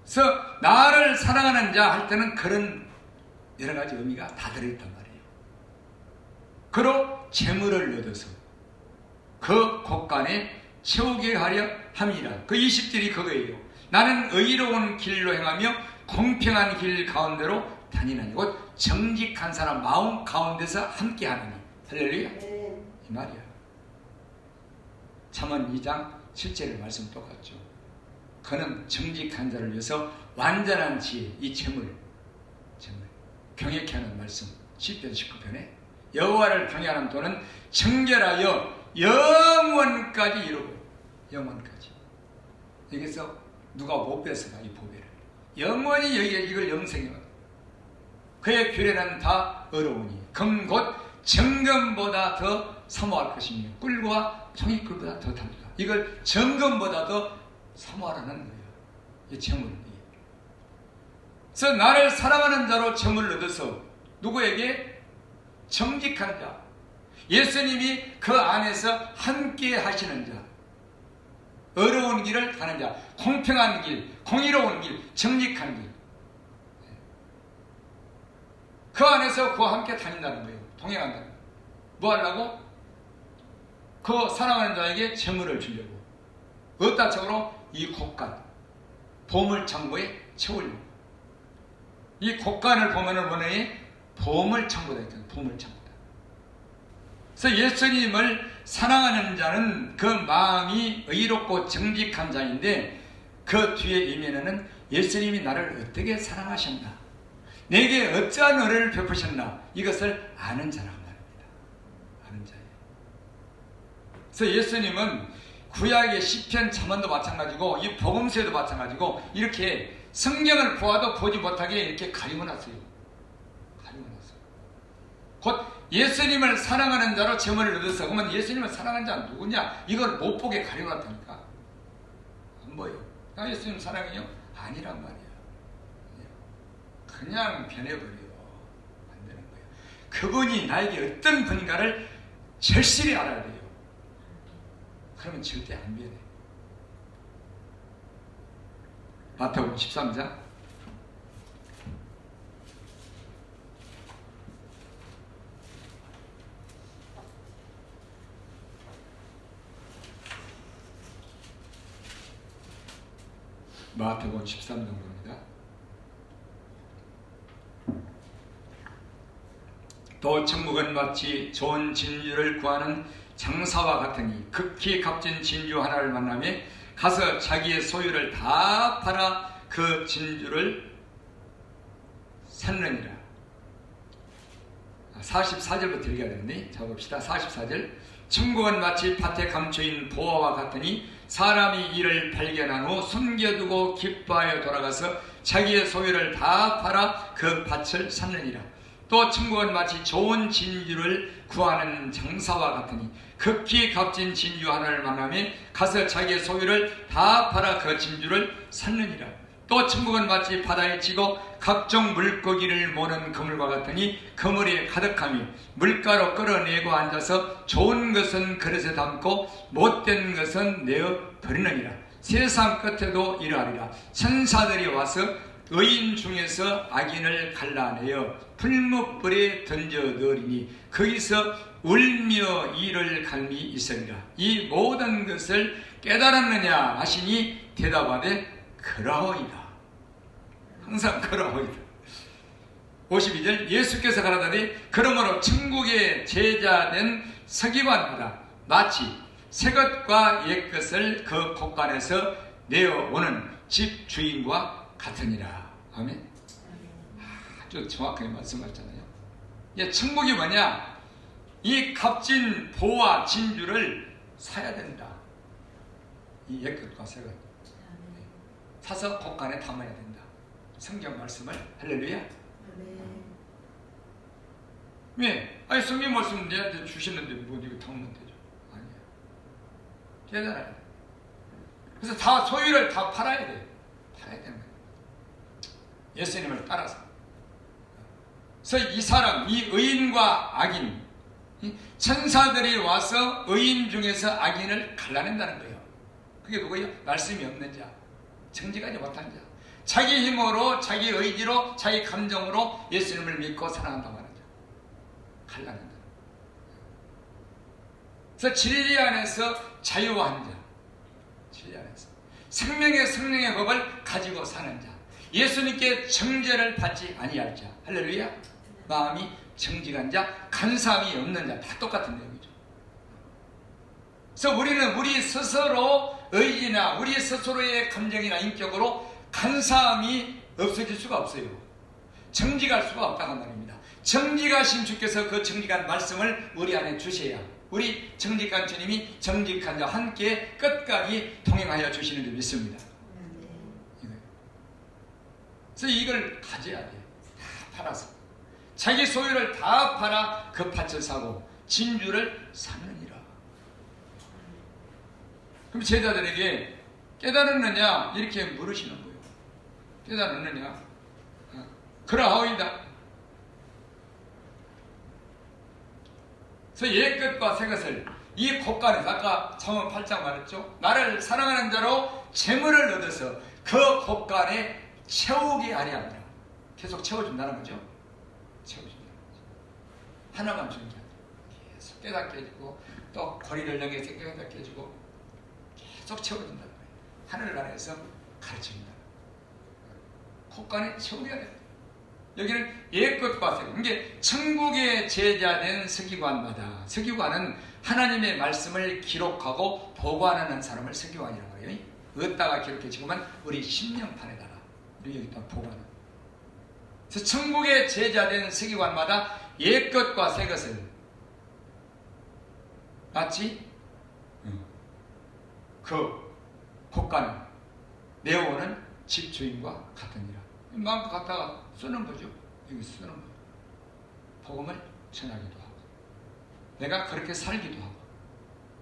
그래서 나를 사랑하는 자 할 때는 그런 여러 가지 의미가 다 들어있단 말이에요. 그로 재물을 얻어서 그 곳간에 채우게 하려 함이라. 그 20절이 그거예요. 나는 의로운 길로 행하며 공평한 길 가운데로 다니나니, 곧 정직한 사람 마음 가운데서 함께 하나니. 할렐루야. 이 말이야. 잠언 2장 7절의 말씀 똑같죠. 그는 정직한 자를 위해서 완전한 지혜, 이 재물 경외케 하는 말씀. 시편 19편에 여호와를 경외하는 도는 정결하여 영원까지 이루고, 영원까지. 여기서 누가 못 뺏어가 이 보배를. 영원히 여기에 이걸 영생이거든. 그의 규례는 다 어려우니 금 곧 정금보다 더 사모할 것이며 꿀과 종이꿀보다 더 달다. 이걸 정금보다 더 사모하라는 거예요. 이 재물을. 그래서 나를 사랑하는 자로 재물을 얻어서 누구에게? 정직한 자. 예수님이 그 안에서 함께 하시는 자. 어려운 길을 가는 자. 공평한 길, 공의로운 길, 정직한 길. 그 안에서 그와 함께 다닌다는 거예요. 동행한다는 거예요. 뭐 하려고? 그 사랑하는 자에게 재물을 주려고. 어디다 적으로? 이 곳간. 보물창고에 채우려고. 이 곡간을 보면은 뭐네? 보물창고다. 보물창고다. 그래서 예수님을 사랑하는 자는 그 마음이 의롭고 정직한 자인데, 그 뒤에 이면에는 예수님이 나를 어떻게 사랑하셨나, 내게 어떠한 은혜를 베푸셨나, 이것을 아는 자란 말입니다. 아는 자예요. 그래서 예수님은 구약의 시편 잠언도 마찬가지고 이 복음서에도 마찬가지고 이렇게 성경을 보아도 보지 못하게 이렇게 가리고 놨어요. 가리고 놨어요. 곧 예수님을 사랑하는 자로 제물을 얻어서, 그러면 예수님을 사랑하는 자는 누구냐, 이걸 못 보게 가리고 놨다니까. 안 보여. 나 예수님 사랑해요? 아니란 말이야. 그냥 변해버려요. 안 되는 거예요. 그분이 나에게 어떤 분인가를 절실히 알아야 돼요. 그러면 절대 안 변해. 마태복음 13장 마태복음 13장 봅니다. 또 천국은 마치 좋은 진주를 구하는 장사와 같으니, 극히 값진 진주 하나를 만나며 가서 자기의 소유를 다 팔아 그 진주를 샀느니라. 44절부터 읽어야 되는데, 자 봅시다. 44절. 천국은 마치 밭에 감춰인 보화와 같으니, 사람이 이를 발견한 후 숨겨두고 기뻐하여 돌아가서 자기의 소유를 다 팔아 그 밭을 샀느니라. 또 천국은 마치 좋은 진주를 구하는 장사와 같으니, 극히 값진 진주 하나를 만나며 가서 자기의 소유를 다 팔아 그 진주를 샀느니라. 또 천국은 마치 바다에 찌고 각종 물고기를 모는 그물과 같으니, 그물이 가득하며 물가로 끌어내고 앉아서 좋은 것은 그릇에 담고 못된 것은 내어 버리느니라. 세상 끝에도 이러하리라. 천사들이 와서 의인 중에서 악인을 갈라내어 풀무불에 던져 넣으리니, 거기서 울며 이를 갈미 있으리라. 이 모든 것을 깨달았느냐 하시니, 대답하되 그러하이다. 항상 그러하이다. 52절. 예수께서 가라사대 그러므로 천국의 제자된 서기관보다 마치 새것과 옛것을 그 곳간에서 내어오는 집 주인과 같으니라. 아멘. 아주 정확하게 말씀하셨잖아요. 천국이 뭐냐? 이 값진 보화 진주를 사야 된다. 이 옛것과 새것 사서 곳간에 담아야 된다. 성경 말씀을. 할렐루야. 왜? 아니 성경 말씀 내한테 주시는데 뭐 이거 담으면 되죠? 아니야. 깨달아야 돼. 그래서 다 소유를 다 팔아야 돼. 팔아야 되는 거예요. 예수님을 따라서. 그래서 이 사람, 이 의인과 악인, 천사들이 와서 의인 중에서 악인을 갈라낸다는 거예요. 그게 누구예요? 말씀이 없는 자, 정직하지 못한 자, 자기 힘으로, 자기 의지로, 자기 감정으로 예수님을 믿고 사랑한다고 하는 자, 갈라낸다. 그래서 진리 안에서 자유한 자, 진리 안에서 생명의 성령의 법을 가지고 사는 자, 예수님께 정죄를 받지 아니할 자. 할렐루야. 마음이 정직한 자, 간사함이 없는 자, 다 똑같은 내용이죠. 그래서 우리는 우리 스스로 의지나 우리 스스로의 감정이나 인격으로 간사함이 없어질 수가 없어요. 정직할 수가 없다는 말입니다. 정직하신 주께서 그 정직한 말씀을 우리 안에 주셔야 우리 정직한 주님이 정직한 자와 함께 끝까지 동행하여 주시는 줄 믿습니다. 그래서 이걸 가져야 돼. 다 팔아서 자기 소유를 다 팔아 그 밭을 사고 진주를 샀느니라. 그럼 제자들에게 깨달았느냐 이렇게 물으시는 거예요. 깨달았느냐? 그러하오이다. 그래서 옛것과 새것을 이 곳간에서, 아까 잠언 8장 말했죠. 나를 사랑하는 자로 재물을 얻어서 그 곳간에 채우게 하려 합니다. 계속 채워준다는 거죠. 채워준다는 거죠. 하나만 주는 게 아니라 계속 깨닫게 해주고, 또 거리를 넘겨서 깨닫게 해주고 계속 채워준다는 거예요. 하늘나라에서 가르칩니다. 곳간에 채워야 돼. 여기는 옛것과 새 것. 이게 천국의 제자된 서기관마다, 서기관은 하나님의 말씀을 기록하고 보관하는 사람을 서기관이라고 해요. 어디다가 기록해? 지금은 우리 심령판에다가 우리 여기다 보관. 그래서 천국의 제자된 서기관마다 옛것과 새것을 마치 그 곳간을 내어오는 집주인과 같으니라. 마음껏 갖다가 쓰는 거죠. 여기 쓰는 거죠. 복음을 전하기도 하고 내가 그렇게 살기도 하고.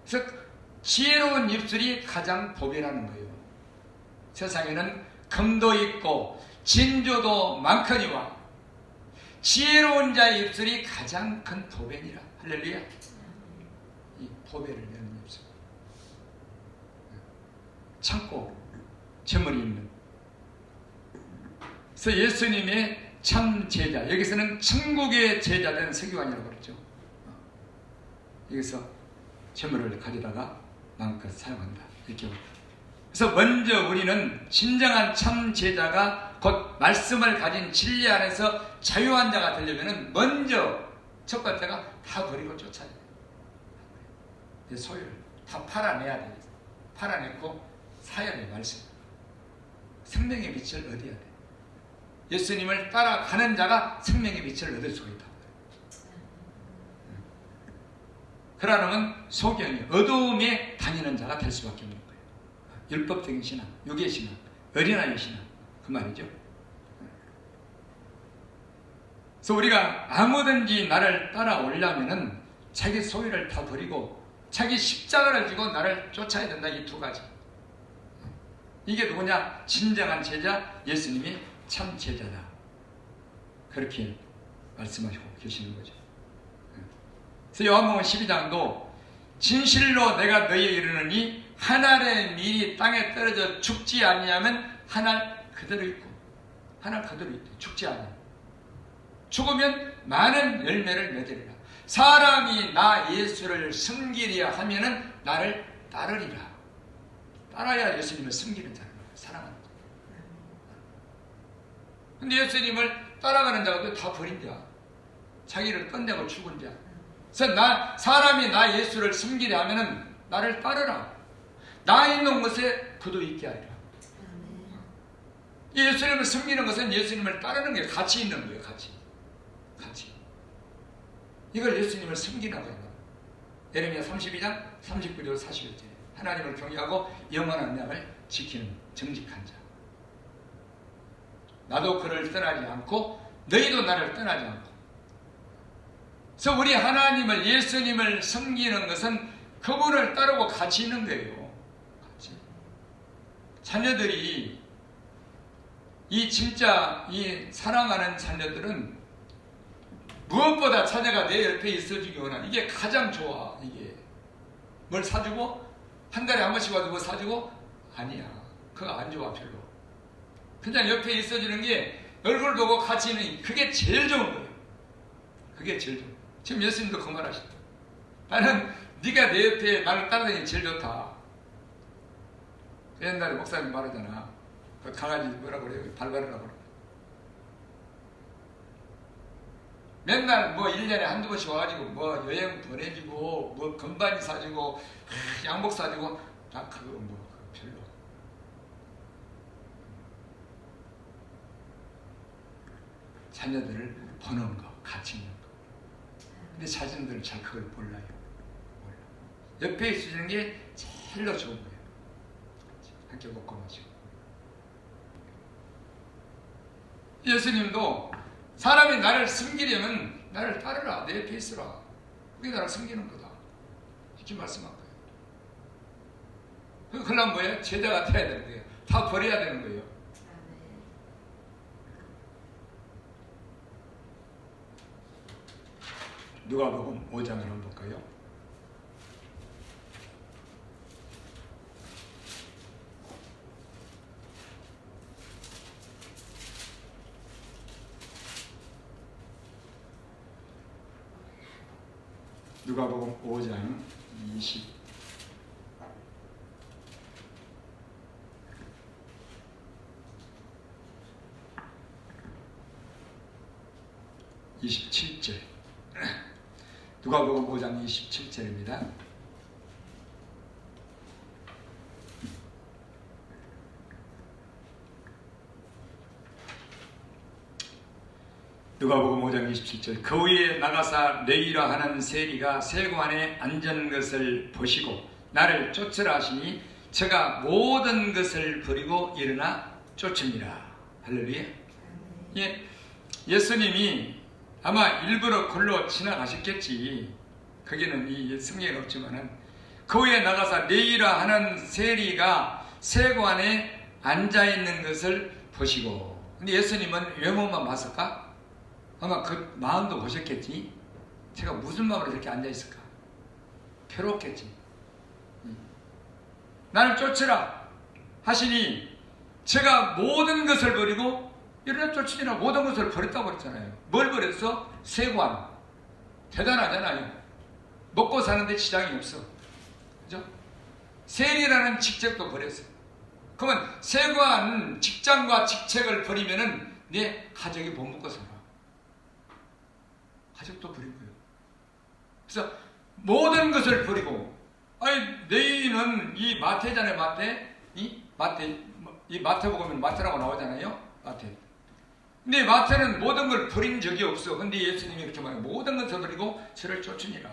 그래서 지혜로운 입술이 가장 복이라는 거예요. 세상에는 금도 있고 진주도 많거니와 지혜로운 자의 입술이 가장 큰 보배니라. 할렐루야. 이 보배를 내는 입술, 참고 재물이 있는. 그래서 예수님의 참 제자, 여기서는 천국의 제자된 서기관이라고 그랬죠. 여기서 재물을 가져다가 마음껏 사용한다, 이렇게. 그래서 먼저 우리는 진정한 참 제자가 곧 말씀을 가진 진리 안에서 자유한 자가 되려면 먼저 첫 번째가 다 버리고 쫓아야 돼요. 내 소유를 다 팔아내야 돼요. 팔아내고 사야 돼요. 말씀, 생명의 빛을 얻어야 돼요. 예수님을 따라가는 자가 생명의 빛을 얻을 수가 있다. 그러려면 소경이 어두움에 다니는 자가 될 수밖에 없는 거예요. 율법적인 신앙, 유괴 신앙, 어린아이 신앙, 그 말이죠. 그래서 우리가 아무든지 나를 따라오려면은 자기 소유를 다 버리고 자기 십자가를 지고 나를 쫓아야 된다. 이 두 가지. 이게 누구냐? 진정한 제자, 예수님이 참 제자다. 그렇게 말씀하시고 계시는 거죠. 그래서 요한복음 12장도 진실로 내가 너희에게 이르노니 한 알의 밀이 땅에 떨어져 죽지 아니하면 한 알 그대로 있고 한 알 그대로 있대. 죽지 않아요. 죽으면 많은 열매를 맺으리라. 사람이 나 예수를 섬기려 하면은 나를 따르리라. 따라야 예수님을 섬기는 자는 거예요. 사랑하는 거예요. 근데 예수님을 따라가는 자가 다 버린 자, 자기를 끝내고 죽은 자. 그래서 사람이 나 예수를 섬기려 하면은 나를 따르라. 나 있는 곳에 그도 있게 하리라. 예수님을 섬기는 것은 예수님을 따르는 게 같이 있는 거예요. 같이. 이걸 예수님을 섬기는 거예요. 예레미야 32장 39절 41절. 하나님을 경외하고 영원한 명을 지키는 정직한 자. 나도 그를 떠나지 않고 너희도 나를 떠나지 않고. 그래서 우리 하나님을, 예수님을 섬기는 것은 그분을 따르고 같이 있는 거예요. 같이. 자녀들이 이 사랑하는 자녀들은 무엇보다 자녀가 내 옆에 있어주기 원하는, 이게 가장 좋아. 이게 뭘 사주고 한 달에 한 번씩 와도 뭐 사주고 아니야. 그거 안 좋아. 별로. 그냥 옆에 있어주는 게 얼굴 보고 같이 있는, 그게 제일 좋은 거예요. 그게 제일 좋은 거예요. 지금 예수님도 그 말 하시죠. 나는 네가 내 옆에 나를 따라다니는 게 제일 좋다. 옛날에 목사님 말하잖아. 그 강아지 뭐라고 그래요? 발발하라고 그래요. 맨날 뭐 1년에 한두 번씩 와가지고 뭐 여행 보내주고 뭐 건반이 사주고 양복 사주고, 나 그거 뭐 별로. 자녀들을 보는 거, 같이 있는 거. 근데 자녀들은 잘 그걸 몰라요. 옆에 있어주는 게 제일로 좋은 거예요. 함께 먹고 마시고. 예수님도 사람이 나를 섬기려면 나를 따르라. 내 옆에 있으라. 그게 나를 섬기는 거다. 이렇게 말씀한 거예요. 그러려면 뭐예요? 제자가 돼야 되는 거예요. 다 버려야 되는 거예요. 누가복음 5장을 한번 볼까요? 누가복음 5장 20. 27절. 누가복음 5장 27절입니다. 누가복음 5장 27절. 그 후에 나가사 레위라 하는 세리가 세관에 앉은 것을 보시고 나를 쫓으라 하시니 저가 모든 것을 버리고 일어나 쫓습니다. 할렐루야. 예, 예수님이 아마 일부러 골로 지나가셨겠지. 거기는 이 성경에 없지만은 그 후에 나가사 레위라 하는 세리가 세관에 앉아 있는 것을 보시고. 근데 예수님은 외모만 봤을까? 아마 그 마음도 보셨겠지. 제가 무슨 마음으로 이렇게 앉아 있을까? 괴롭겠지. 나를 쫓으라 하시니 제가 모든 것을 버리고 일어나 쫓으니라. 모든 것을 버렸다고 그랬잖아요. 뭘 버렸어? 세관. 대단하잖아요. 먹고 사는데 지장이 없어. 그죠? 세리라는 직책도 버렸어. 그러면 세관, 직장과 직책을 버리면은 내 가족이 못 먹고 살아. 가족도 버리고요. 그래서 모든 것을 버리고, 아니, 너희는 이 마태잖아요, 마태. 이 마태복음은 마태라고 나오잖아요, 마태. 근데 마태는 모든 걸 버린 적이 없어. 근데 예수님이 이렇게 말해요. 모든 것을 버리고 저를 쫓으니라.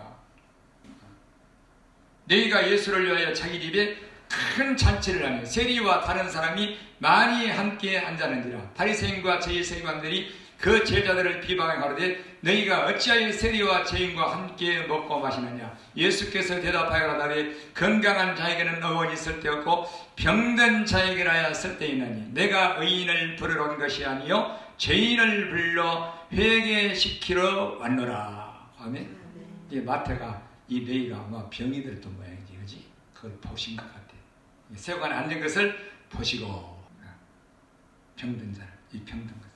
너희가 예수를 위하여 자기 집에 큰 잔치를 하며 세리와 다른 사람이 많이 함께 앉았는지라. 바리새인과 제사장들이 그 제자들을 비방해 가로되 너희가 어찌하여 세리와 죄인과 함께 먹고 마시느냐. 예수께서 대답하여 가로되 건강한 자에게는 의원이 쓸데없고 병든 자에게라야 쓸데있나니 내가 의인을 부르러 온 것이 아니요 죄인을 불러 회개시키러 왔노라. 아멘. 이제 마태가 이 너희가 아마 병이 들었던 모양이지, 그지? 그걸 보신 것 같아. 세관에 앉은 것을 보시고 병든 자를, 이 병든 것.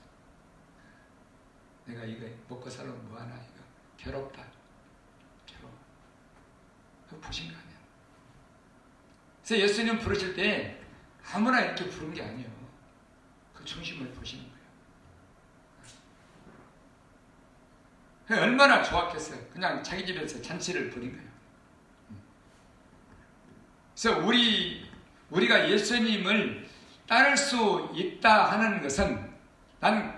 내가 이거 먹고 살면 뭐하나, 이거 괴롭다, 괴로워. 그거 보신 거 아니야. 그래서 예수님 부르실 때 아무나 이렇게 부른 게 아니에요. 그 중심을 보시는 거예요. 얼마나 좋았겠어요. 그냥 자기 집에서 잔치를 부린 거예요. 그래서 우리가 예수님을 따를 수 있다 하는 것은, 난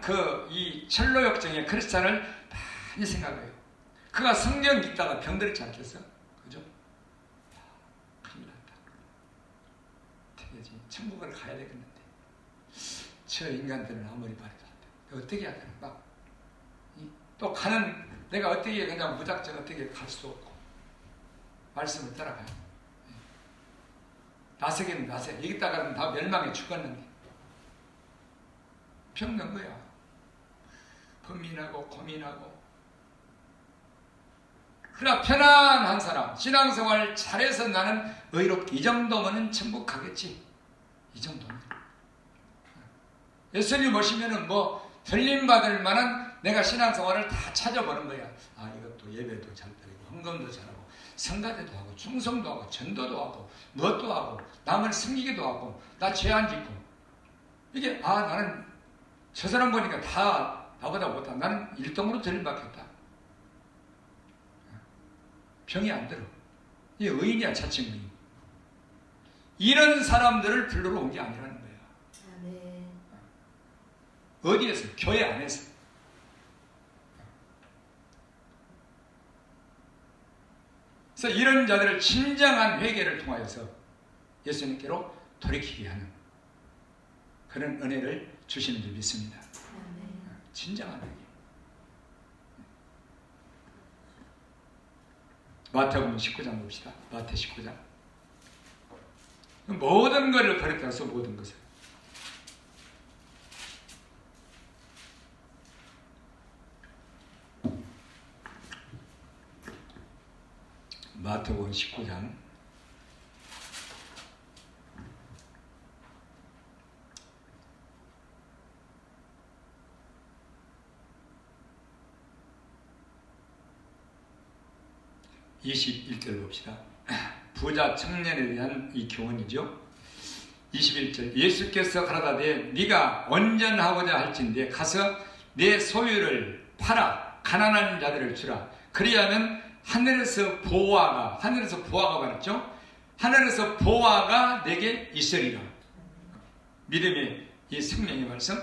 이 철로역정의 크리스찬을 많이 생각해요. 그가 성경 읽다가 병들었지 않겠어? 그죠? 큰일 났다. 어떻게 천국을 가야 되겠는데 저 인간들은 아무리 말해도 안 돼. 어떻게 해야 되나? 막 또 가는, 내가 어떻게 그냥 무작정 어떻게 갈 수 없고 말씀을 따라가요. 나서긴 나서. 여기다가는 다 멸망해 죽었는데 병든 거야. 고민하고 고민하고. 그러나 편안한 사람, 신앙생활 잘해서 나는 의롭게, 이 정도면 천국 가겠지. 이 정도면. 예수님 오시면은 뭐 들림받을 만한 내가 신앙생활을 다 찾아보는 거야. 아, 이것도 예배도 잘 드리고 헌금도 잘하고 성가대도 하고 충성도 하고 전도도 하고 무엇도 하고 남을 섬기기도 하고 나 죄 안 짓고. 이게 나는 저 사람 보니까 다 나보다 못하. 나는 1등으로 들림받겠다. 병이 안 들어. 이게 의인이야, 자칭 의인. 이런 사람들을 불러러 온 게 아니라는 거야. 네. 어디에서? 교회 안에서. 그래서 이런 자들을 진정한 회개를 통하여서 예수님께로 돌이키게 하는 그런 은혜를 주시는 줄 믿습니다. 진정한 회개. 마태복음 19장 봅시다. 마태 19장. 모든 것을 버렸다서 모든 것을. 마태복음 19장 21절 봅시다. 부자 청년에 대한 이 교훈이죠. 21절. 예수께서 가라사대 네가 온전하고자 할진대 가서 내 소유를 팔아 가난한 자들을 주라. 그리하면 하늘에서 보화가 말했죠. 하늘에서 보화가 내게 있으리라. 믿음의 이 생명의 말씀.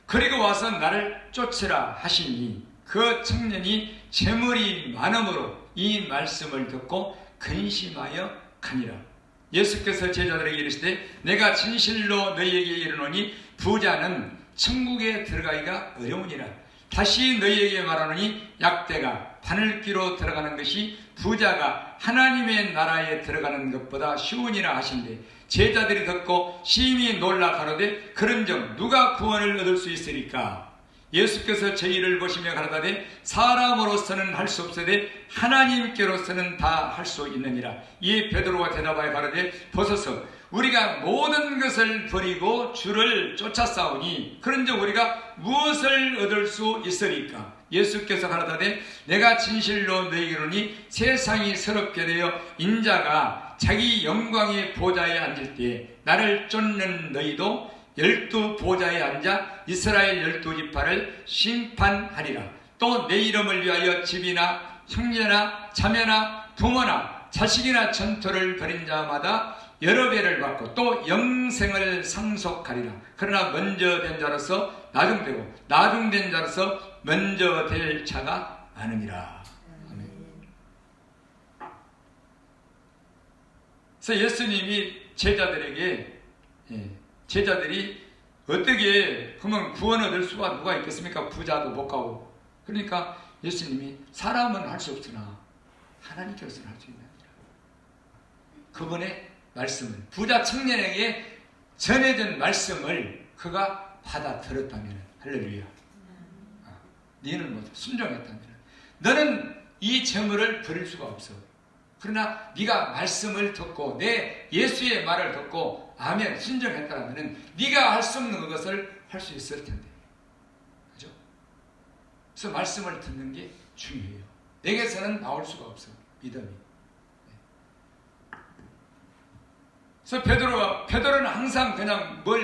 그리고 와서 나를 쫓으라 하시니 그 청년이 재물이 많음으로 이 말씀을 듣고 근심하여 가니라. 예수께서 제자들에게 이르시되 내가 진실로 너희에게 이르노니 부자는 천국에 들어가기가 어려우니라. 다시 너희에게 말하노니 약대가 바늘귀로 들어가는 것이 부자가 하나님의 나라에 들어가는 것보다 쉬우니라 하신대. 제자들이 듣고 심히 놀라 가로되 그런즉 누가 구원을 얻을 수 있으리까? 예수께서 저희를 보시며 가라사대 사람으로서는 할 수 없으되 하나님께로서는 다 할 수 있느니라. 이에 베드로가 대답하여 가라되 보소서 우리가 모든 것을 버리고 주를 쫓아싸우니 그런즉 우리가 무엇을 얻을 수 있으리까? 예수께서 가라사대 내가 진실로 너희에게 이르노니 세상이 서럽게 되어 인자가 자기 영광의 보좌에 앉을 때에 나를 쫓는 너희도 12 보좌에 앉아 이스라엘 12지파를 심판하리라. 또 내 이름을 위하여 집이나 형제나 자매나 부모나 자식이나 전토를 벌인 자마다 여러 배를 받고 또 영생을 상속하리라. 그러나 먼저 된 자로서 나중되고 나중된 자로서 먼저 될 자가 많으니라. 아멘. 그래서 예수님이 제자들이 어떻게 그러면 구원 얻을 수가 누가 있겠습니까? 부자도 못 가고. 그러니까 예수님이 사람은 할 수 없으나 하나님께서는 할 수 있느니라. 그분의 말씀을 부자 청년에게 전해진 말씀을 그가 받아 들었다면 할렐루야. 너는 뭐 순종했다면 너는 이 재물을 버릴 수가 없어. 그러나 네가 말씀을 듣고 내 예수의 말을 듣고 아멘 순종했다면 네가 할 수 없는 것을 할 수 있을 텐데. 그죠? 그래서 말씀을 듣는 게 중요해요. 내게서는 나올 수가 없어. 믿음이. 그래서 베드로는 항상 그냥 뭐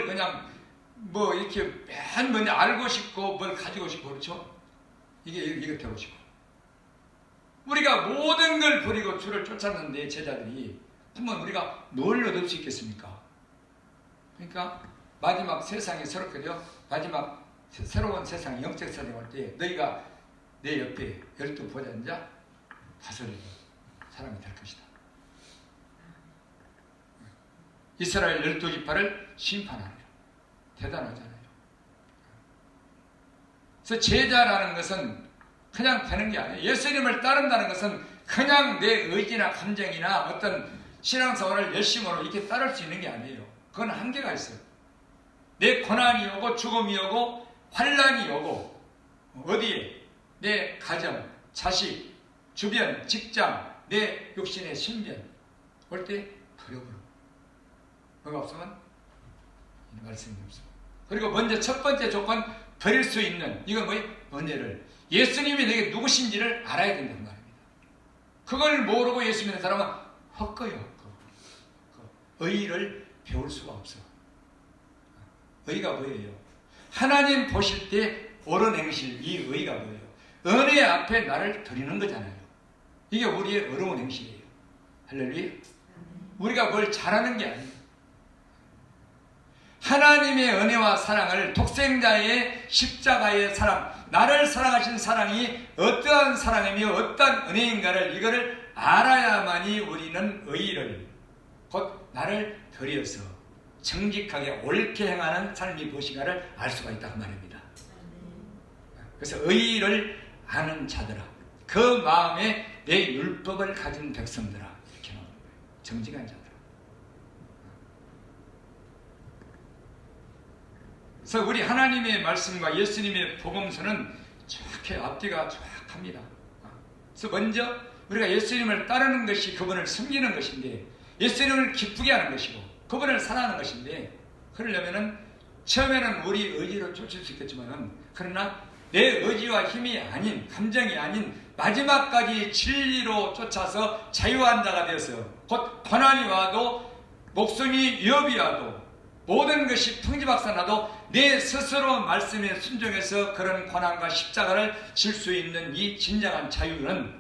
이렇게 맨 먼저 알고 싶고 뭘 가지고 싶고 그렇죠? 이게 되고 싶고. 우리가 모든 걸 버리고 주를 쫓았는데 제자들이 한번 우리가 뭘 얻을 수 있겠습니까? 그러니까 마지막 세상이 새롭게 되어 마지막 새로운 세상 영적 세상이 올 때 너희가 내 옆에 12 보좌 앉아 다스리는 사람이 될 것이다. 이스라엘 12지파를 심판하리라. 대단하잖아요. 그래서 제자라는 것은 그냥 되는 게 아니에요. 예수님을 따른다는 것은 그냥 내 의지나 감정이나 어떤 신앙생활을 열심으로 이렇게 따를 수 있는 게 아니에요. 그건 한계가 있어요. 내 고난이 오고 죽음이 오고 환난이 오고 어디에? 내 가정, 자식, 주변, 직장, 내 육신의 신변 올 때 버려버려. 뭐가 없으면 말씀이 없어. 그리고 먼저 첫 번째 조건 버릴 수 있는 이건 뭐예요? 은혜를. 예수님이 내게 누구신지를 알아야 된다는 말입니다. 그걸 모르고 예수 믿는 사람은 헛거예요. 헛거. 의의를 배울 수가 없어. 의의가 뭐예요? 하나님 보실 때 옳은 행실, 이 의의가 뭐예요? 은혜 앞에 나를 드리는 거잖아요. 이게 우리의 어려운 행실이에요. 할렐루야. 우리가 뭘 잘하는 게 아니에요. 하나님의 은혜와 사랑을 독생자의 십자가의 사랑, 나를 사랑하신 사랑이 어떠한 사랑이며 어떠한 은혜인가를 이거를 알아야만이 우리는 의의를 곧 나를 드려서 정직하게 옳게 행하는 삶이 무엇인가를 알 수가 있다고 말입니다. 그래서 의의를 아는 자들아, 그 마음에 내 율법을 가진 백성들아, 이렇게 나오는 거예요. 정직한 자들아. 그래서 우리 하나님의 말씀과 예수님의 복음서는 정확히 앞뒤가 정확합니다. 그래서 먼저 우리가 예수님을 따르는 것이 그분을 섬기는 것인데, 예수님을 기쁘게 하는 것이고 그분을 사랑하는 것인데, 그러려면은 처음에는 우리 의지로 쫓을 수 있겠지만은, 그러나 내 의지와 힘이 아닌, 감정이 아닌 마지막까지 진리로 쫓아서 자유한 자가 되어서 곧 고난이 와도 목숨이 위협이 와도 모든 것이 풍지박산나도 내 스스로 말씀에 순종해서 그런 고난과 십자가를 질 수 있는 이 진정한 자유는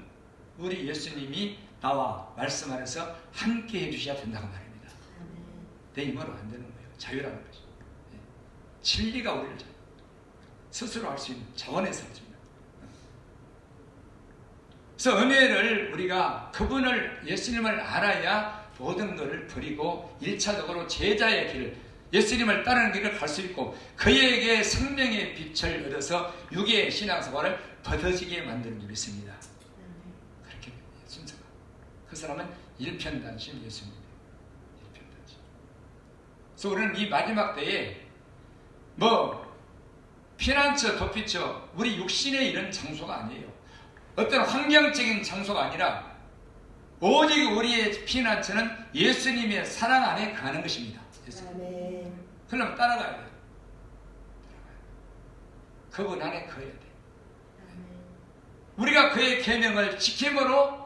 우리 예수님이 나와 말씀 안에서 함께 해주셔야 된다고 말입니다. 내 힘으로 안 되는 거예요. 자유라는 것이. 진리가 우리를 스스로 할 수 있는 자원에서 합니다. 그래서 은혜를 우리가 그분을 예수님을 알아야 모든 것을 버리고 1차적으로 제자의 길을 예수님을 따르는 길을 갈 수 있고 그에게 생명의 빛을 얻어서 육의 신앙생활을 벗어지게 만드는 줄 믿습니다. 그렇게 순서가. 그 사람은 일편단심 예수님이에요. 일편단심. 그래서 우리는 이 마지막 때에 피난처, 도피처, 우리 육신에 이런 장소가 아니에요. 어떤 환경적인 장소가 아니라 오직 우리의 피난처는 예수님의 사랑 안에 가는 것입니다. 그러면 따라가야 돼요. 그분 안에 거해야 돼요. 우리가 그의 계명을 지킴으로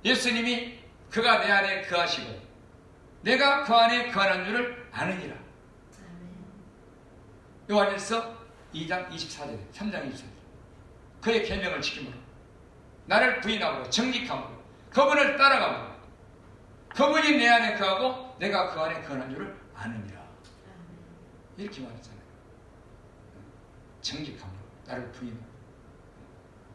예수님이 그가 내 안에 거하시고 내가 그 안에 거하는 줄을 아느니라. 요한일서 2장 24절, 3장 24절. 그의 계명을 지킴으로 나를 부인하고 정직함으로 그분을 따라가므로 그분이 내 안에 거하고 내가 그 안에 거하는 줄을 아느니라. 이렇게 말했잖아요. 정직함으로 나를 부인하고.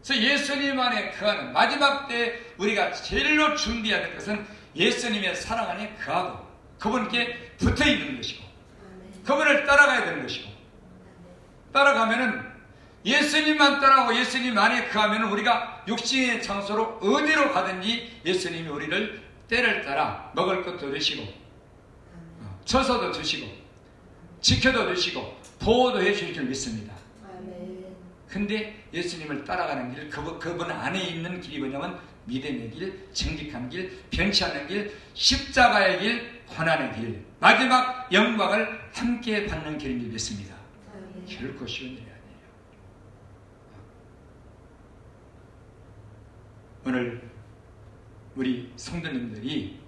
그래서 예수님 안에 거하는 마지막 때 우리가 제일로 준비해야 될 것은 예수님의 사랑 안에 거하고 그분께 붙어있는 것이고 그분을 따라가야 되는 것이고 따라가면은 예수님만 따라가고 예수님 안에 거하면 우리가 육신의 장소로 어디로 가든지 예수님이 우리를 때를 따라 먹을 것도 주시고 처소도 주시고 지켜도 주시고 보호도 해주실 줄 믿습니다. 근데 예수님을 따라가는 길, 그분 안에 있는 길이 뭐냐면 믿음의 길, 정직한 길, 변치 않는 길, 십자가의 길, 고난의 길, 마지막 영광을 함께 받는 길인 줄 믿습니다. 결코 쉬운 일이 아니에요. 오늘 우리 성도님들이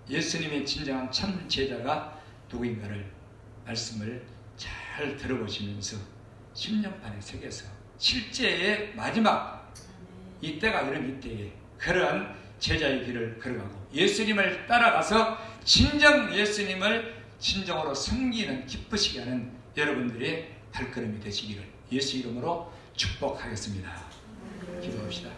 예수님의 진정한 참 제자가 누구인가를 말씀을 잘 들어보시면서 10년간의 세계에서 실제의 마지막 이때가 이런 이때에 그러한 제자의 길을 걸어가고 예수님을 따라가서 진정 예수님을 진정으로 섬기는 기쁘시게 하는 여러분들의 발걸음이 되시기를 예수 이름으로 축복하겠습니다. 기도합시다.